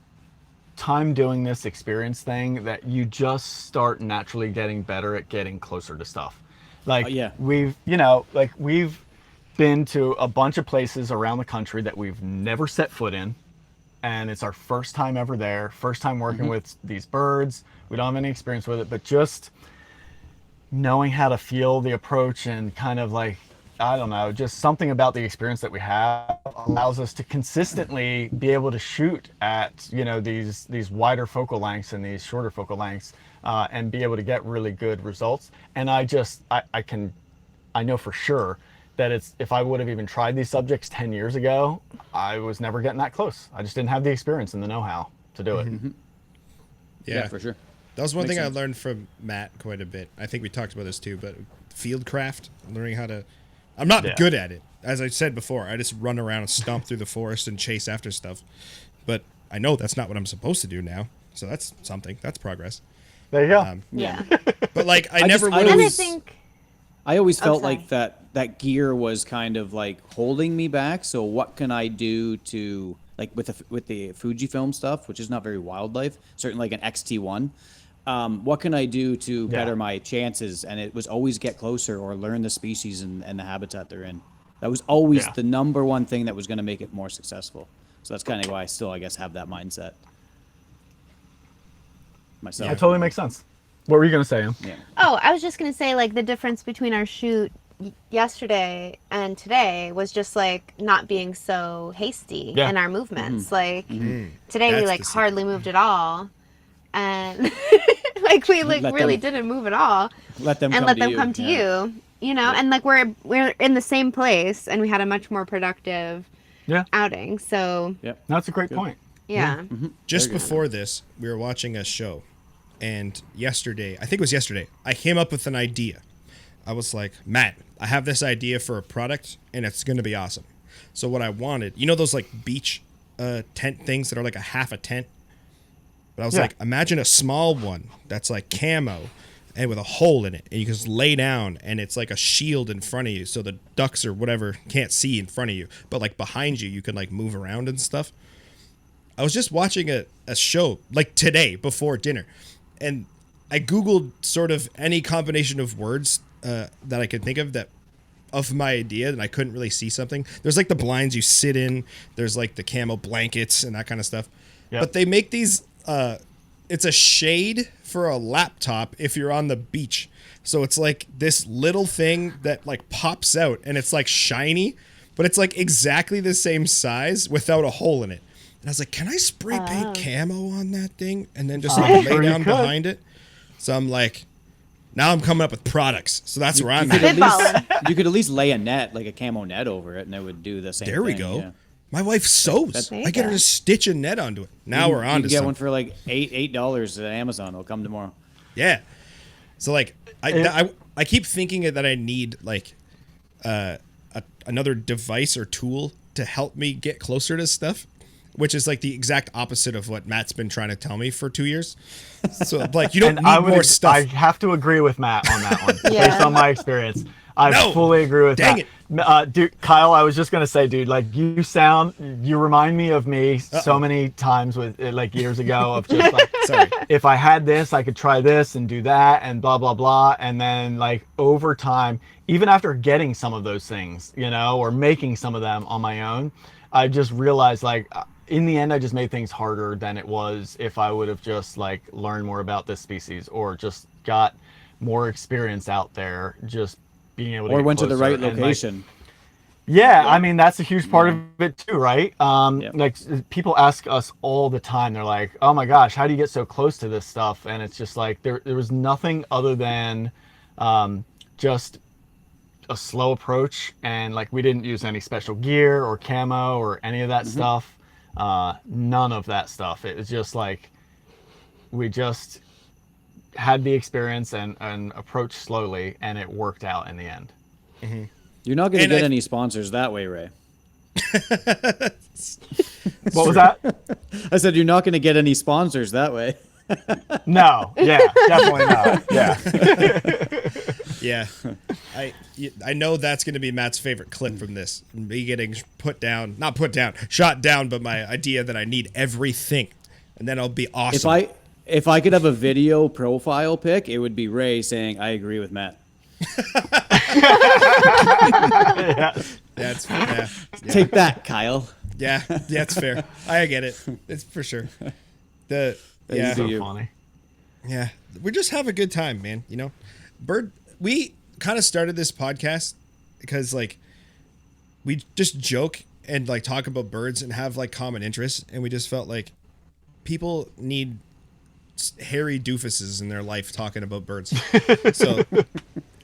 time doing this experience thing that you just start naturally getting better at getting closer to stuff. Like we've been to a bunch of places around the country that we've never set foot in. And it's our first time ever there, first time working with these birds. We don't have any experience with it, but just knowing how to feel the approach and kind of like, I don't know, just something about the experience that we have allows us to consistently be able to shoot at, these wider focal lengths and these shorter focal lengths and be able to get really good results. And I know for sure that if I would have even tried these subjects 10 years ago, I was never getting that close. I just didn't have the experience and the know-how to do it. Yeah, for sure. That was one thing I learned from Matt quite a bit. I think we talked about this too, but fieldcraft, learning how to... I'm not good at it. As I said before, I just run around and stomp through the forest and chase after stuff. But I know that's not what I'm supposed to do now. So that's something. That's progress. There you go. yeah. But like, I I never just- would I have... And I was- think, I always felt sorry. like that gear was kind of like holding me back. So what can I do to like with the Fujifilm stuff, which is not very wildlife, certainly like an XT1. What can I do to better my chances? And it was always get closer or learn the species and the habitat they're in. That was always the number one thing that was going to make it more successful. So that's kind of why I still, I guess, have that mindset myself. That totally makes sense. What were you gonna say, Em? Yeah. Oh, I was just gonna say like the difference between our shoot yesterday and today was just like not being so hasty in our movements. Like today we That's like the secret. hardly moved at all, and like we like Let really them- didn't move at all, Let them and come let to them you. come to Yeah. you. You know, and like we're in the same place, and we had a much more productive outing. So Yep. That's a great point. yeah. Just Very good. before this, we were watching a show, and yesterday, I think it was yesterday, I came up with an idea. I was like, Matt, I have this idea for a product, and it's going to be awesome. So what I wanted, you know those like beach tent things that are like a half a tent? But I was like, imagine a small one that's like camo and with a hole in it, and you can just lay down, and it's like a shield in front of you, so the ducks or whatever can't see in front of you, but like behind you, you can like move around and stuff. I was just watching a show like today before dinner, and I Googled sort of any combination of words that I could think of that of my idea, and I couldn't really see something. There's like the blinds you sit in, there's like the camo blankets and that kind of stuff. Yep. But they make these it's a shade for a laptop if you're on the beach. So it's like this little thing that like pops out, and it's like shiny, but it's like exactly the same size without a hole in it. And I was like, can I spray paint camo on that thing and then just like sure lay you down could. behind it? So I'm like, now I'm coming up with products. So that's where I'm You could, at. you could at least lay a net, like a camo net over it, and it would do the same There we thing, go. yeah. My wife sews. There you I get her go. to stitch a net onto it. Now we're on You to can get something. one for like $8 at Amazon. It'll come tomorrow. Yeah. So like I keep thinking that I need like another device or tool to help me get closer to stuff, which is like the exact opposite of what Matt's been trying to tell me for 2 years. So like you don't And need more stuff. I have to agree with Matt on that one, Yeah. based on my experience. I No! fully agree with Dang that. Dude, Kyle, I was just gonna say, dude, like you remind me of me so many times with like years ago of just like, Sorry. if I had this, I could try this and do that and blah blah blah, and then like over time, even after getting some of those things, you know, or making some of them on my own, I just realized like in the end, I just made things harder than it was if I would have just like learned more about this species or just got more experience out there, just being able to Or get went to the closer right and, like, location. yeah, I mean that's a huge part of it too, right? Yep. Like people ask us all the time. They're like, "Oh my gosh, how do you get so close to this stuff?" And it's just like there was nothing other than just a slow approach, and like we didn't use any special gear or camo or any of that stuff. None of that stuff. It was just like we just had the experience and approached slowly, and it worked out in the end. You're not going to And get I- any sponsors that way, Ray. What was that? I said you're not going to get any sponsors that way. No, yeah, definitely not. Yeah. Yeah. I know that's going to be Matt's favorite clip from this. Me getting shot down, but my idea that I need everything. And then I'll be awesome. If I could have a video profile pic, it would be Ray saying, "I agree with Matt." That's yeah. Take that, Kyle. Yeah, that's fair. I get it. It's for sure. Yeah, So you. funny. yeah. We just have a good time, man. You know, we kind of started this podcast because like we just joke and like talk about birds and have like common interests, and we just felt like people need hairy doofuses in their life talking about birds. So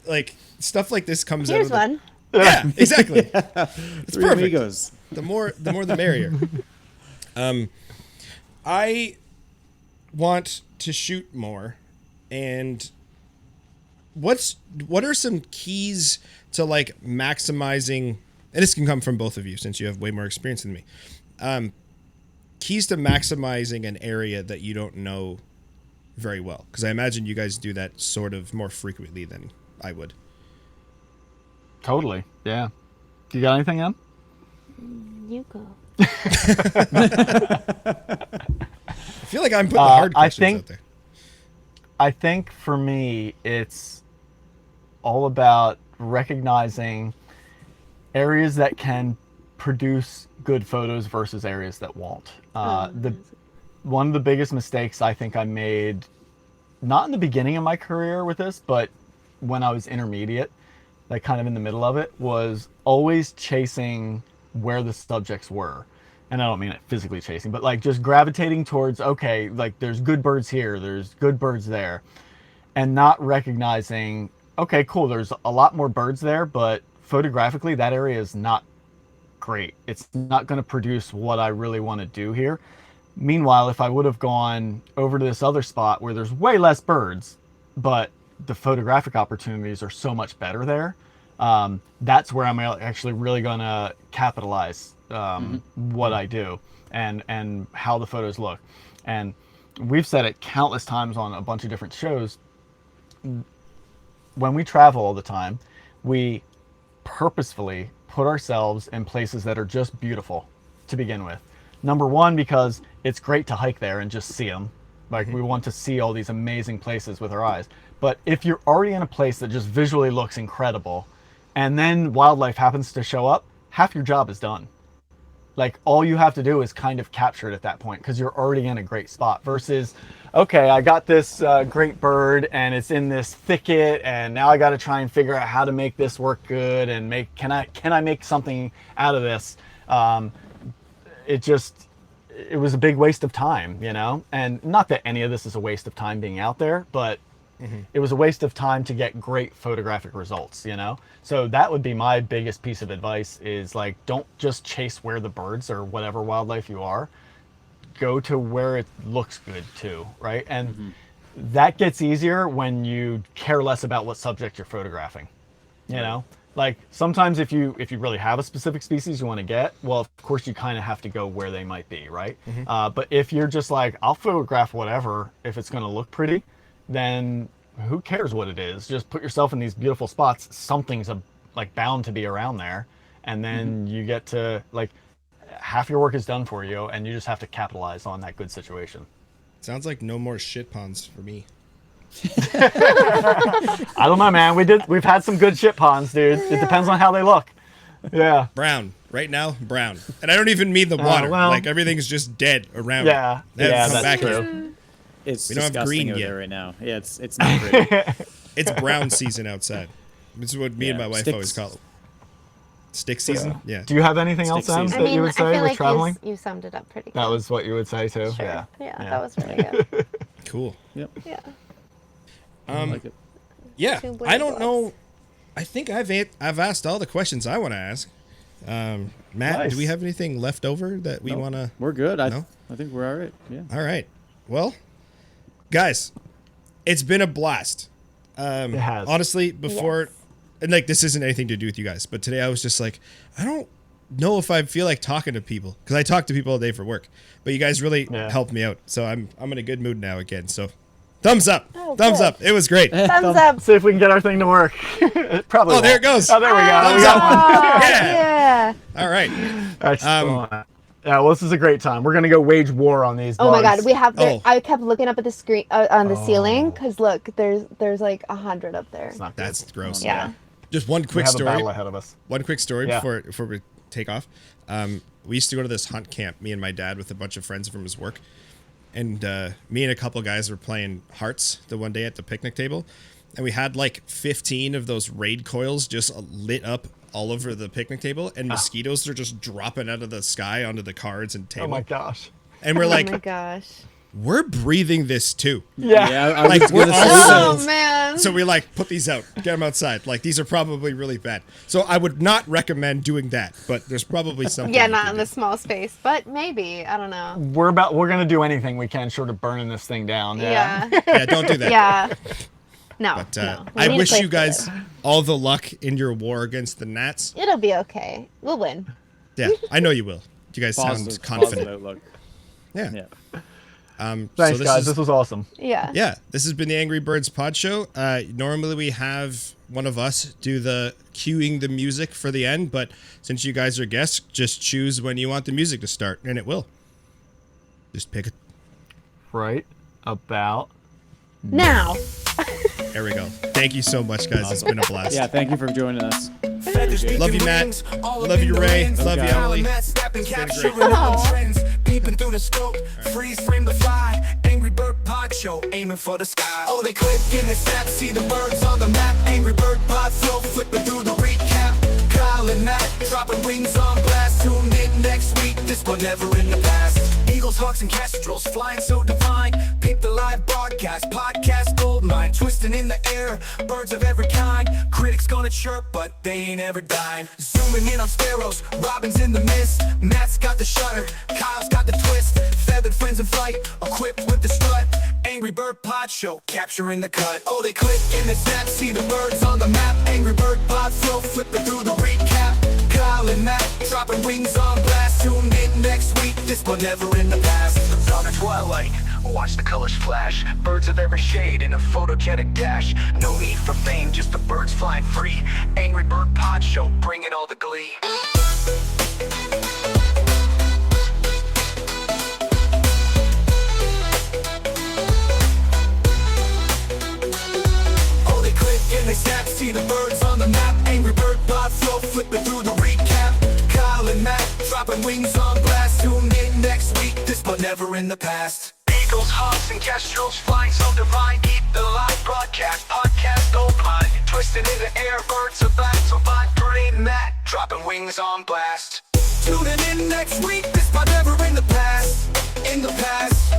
like stuff like this comes Here's out of one. Yeah, exactly. It's Three perfect. amigos. The more the merrier. I want to shoot more, and what are some keys to like maximizing, and this can come from both of you since you have way more experience than me. Keys to maximizing an area that you don't know very well, because I imagine you guys do that sort of more frequently than I would. Totally. Yeah. You got anything, Em? You go. I feel like I'm putting the hard questions out there. I think for me, it's all about recognizing areas that can produce good photos versus areas that won't. One of the biggest mistakes I think I made, not in the beginning of my career with this, but when I was intermediate, like kind of in the middle of it, was always chasing where the subjects were. And I don't mean it physically chasing, but like just gravitating towards, okay, like there's good birds here, there's good birds there, and not recognizing, okay, cool, there's a lot more birds there, but photographically that area is not great. It's not going to produce what I really want to do here. Meanwhile, if I would have gone over to this other spot where there's way less birds, but the photographic opportunities are so much better there, that's where I'm actually really going to capitalize what I do and how the photos look. And we've said it countless times on a bunch of different shows. When we travel all the time, we purposefully put ourselves in places that are just beautiful to begin with. Number one, because it's great to hike there and just see them. Like, we want to see all these amazing places with our eyes. But if you're already in a place that just visually looks incredible, and then wildlife happens to show up, half your job is done. Like, all you have to do is kind of capture it at that point, because you're already in a great spot, versus, okay, I got this great bird and it's in this thicket, and now I got to try and figure out how to make this work good and can I make something out of this? It was a big waste of time, you know? And not that any of this is a waste of time being out there, but it was a waste of time to get great photographic results, you know? So that would be my biggest piece of advice, is like, don't just chase where the birds or whatever wildlife you are. Go to where it looks good too, right? And that gets easier when you care less about what subject you're photographing, you know? Like, sometimes if you really have a specific species you want to get, well, of course you kind of have to go where they might be, right? But if you're just like, I'll photograph whatever if it's going to look pretty, then who cares what it is? Just put yourself in these beautiful spots. Something's like bound to be around there, and then you get to, like, half your work is done for you, and you just have to capitalize on that good situation. Sounds like no more shit ponds for me. I don't know, man. We've had some good shit ponds, dude. It depends on how they look. Yeah. Brown. Right now, brown. And I don't even mean the water. Well, like, everything's just dead around. Yeah. They haven't Yeah, come that's back true. yet. It's We don't have disgusting green out yet. there right now. Yeah, it's not pretty. It's brown season outside. This is what me and my wife always call it. Stick season? Yeah. Do you have anything Stick else, Sam, season. that you would I say feel with like traveling? you summed it up pretty good. That was what you would say too? Sure. Yeah. Yeah, that was really good. Cool. Yep. Yeah. I like it. Yeah. Two I don't blades. know. I think I've asked all the questions I want to ask. Matt, Nice. do we have anything left over that we Nope. want to... We're good. No? I think we're all right. Yeah. All right. Well, guys, it's been a blast. It has. Honestly, before... Yes. And, like, this isn't anything to do with you guys, but today I was just like, I don't know if I feel like talking to people, because I talk to people all day for work, but you guys really helped me out, so I'm in a good mood now again. So thumbs up. Oh, Thumbs good. up. It was great. Thumbs up. See if we can get our thing to work. It probably Oh, there won't. it goes. Oh, there we go. Thumbs We got up. one. Yeah. Yeah. All right. Excellent. Yeah, well, this is a great time. We're gonna go wage war on these. Oh my bugs. God, we have. Oh. I kept looking up at the screen on the ceiling, because look, there's like 100 up there. It's not good. That's gross. Yeah. Just one We quick have a story. battle ahead of us. One quick story Yeah. before we take off. We used to go to this hunt camp, me and my dad, with a bunch of friends from his work. And me and a couple guys were playing hearts the one day at the picnic table. And we had like 15 of those Raid coils just lit up all over the picnic table. And mosquitoes are just dropping out of the sky onto the cards and table. Oh my gosh. And we're Oh my like, gosh. we're breathing this too. Yeah. I was Like, we're gonna say also- that. Oh man. So we like, put these out, get them outside. Like, these are probably really bad. So I would not recommend doing that, but there's probably something. Yeah, you not can in do. the small space, but maybe. I don't know. We're gonna do anything we can short of burning this thing down. Yeah. Yeah, don't do that. Yeah. No. But no. We I need a wish place you to guys live. all the luck in your war against the gnats. It'll be okay. We'll win. Yeah, I know you will. You guys sound Positive confident. outlook. Yeah. Yeah. Thanks, guys. This was awesome. Yeah. Yeah, this has been the Angry Birds Pod Show. Normally we have one of us do the cueing the music for the end, but since you guys are guests, just choose when you want the music to start, and it will. Just pick it. Right about Now. There we go. Thank you so much, guys. It's been a blast. Yeah, thank you for joining us. Love you, Matt. Love you, Ray. Love you, Emily. Peeping through the scope, freeze frame the fly. Angry Bird Pod Show, aiming for the sky. Oh, they click in the snap, see the birds on the map. Angry Bird Pod Flow, flipping through the recap. Kyle and Matt, dropping wings on blast. Tune in next week, this one never in the past. Eagles, hawks, and kestrels, flying so divine. Peep the live broadcast, podcast goldmine. Twisting in the air, birds of every kind. Critics gonna chirp, but they ain't ever dying. Zooming in on sparrows, robins in the mist. Matt's got the shutter, Kyle's got the twist. Feathered friends in flight, equipped with the strut. Angry Bird Pod Show, capturing the cut. Oh, they click in the snap, see the birds on the map. Angry Bird Pod Flow, flipping through the recap. Kyle and Matt, dropping wings on blast. Tune in next week, this one never in the past. On the twilight, watch the colors flash. Birds of every shade in a photogenic dash. No need for fame, just the birds flying free. Angry Bird Pod Show, bringing all the glee. Oh, they click and they snap, see the birds on the map. Angry Bird Pod Flow, flipping through the recap. Kyle and Matt, dropping wings on blast. Tune in next week, this but never in the past. Eagles, hawks, and kestrels, flying so divine. Keep the live broadcast, podcast goldmine. Twisting in the air, birds of black, so fine. Ray and Matt, dropping wings on blast. Tuning in next week, this but never in the past. In the past.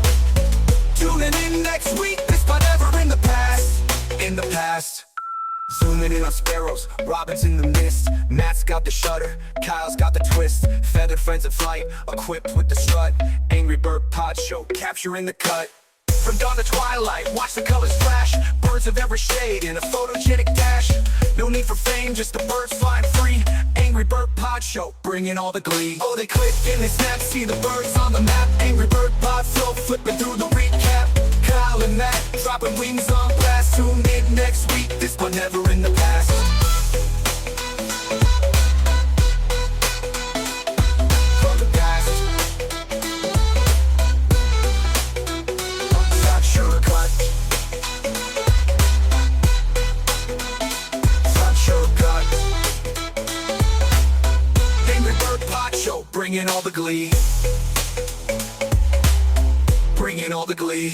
Tuning in next week, this but never in the past. In the past. Zooming in on sparrows, robins in the mist. Matt's got the shutter, Kyle's got the twist. Feathered friends in flight, equipped with the strut. Angry Bird Pod Show, capturing the cut. From dawn to twilight, watch the colors flash. Birds of every shade in a photogenic dash. No need for fame, just the birds flying free. Angry Bird Pod Show, bringing all the glee. Oh, they click and they snap, see the birds on the map. Angry Bird Pod Flow, flipping through the recap. Kyle and Matt, dropping wings on blast. Tune in next week, this one never in the past. From the past. Not shortcut. Not shortcut. Angry Bird Pod Show, bringing all the glee. Bringing all the glee.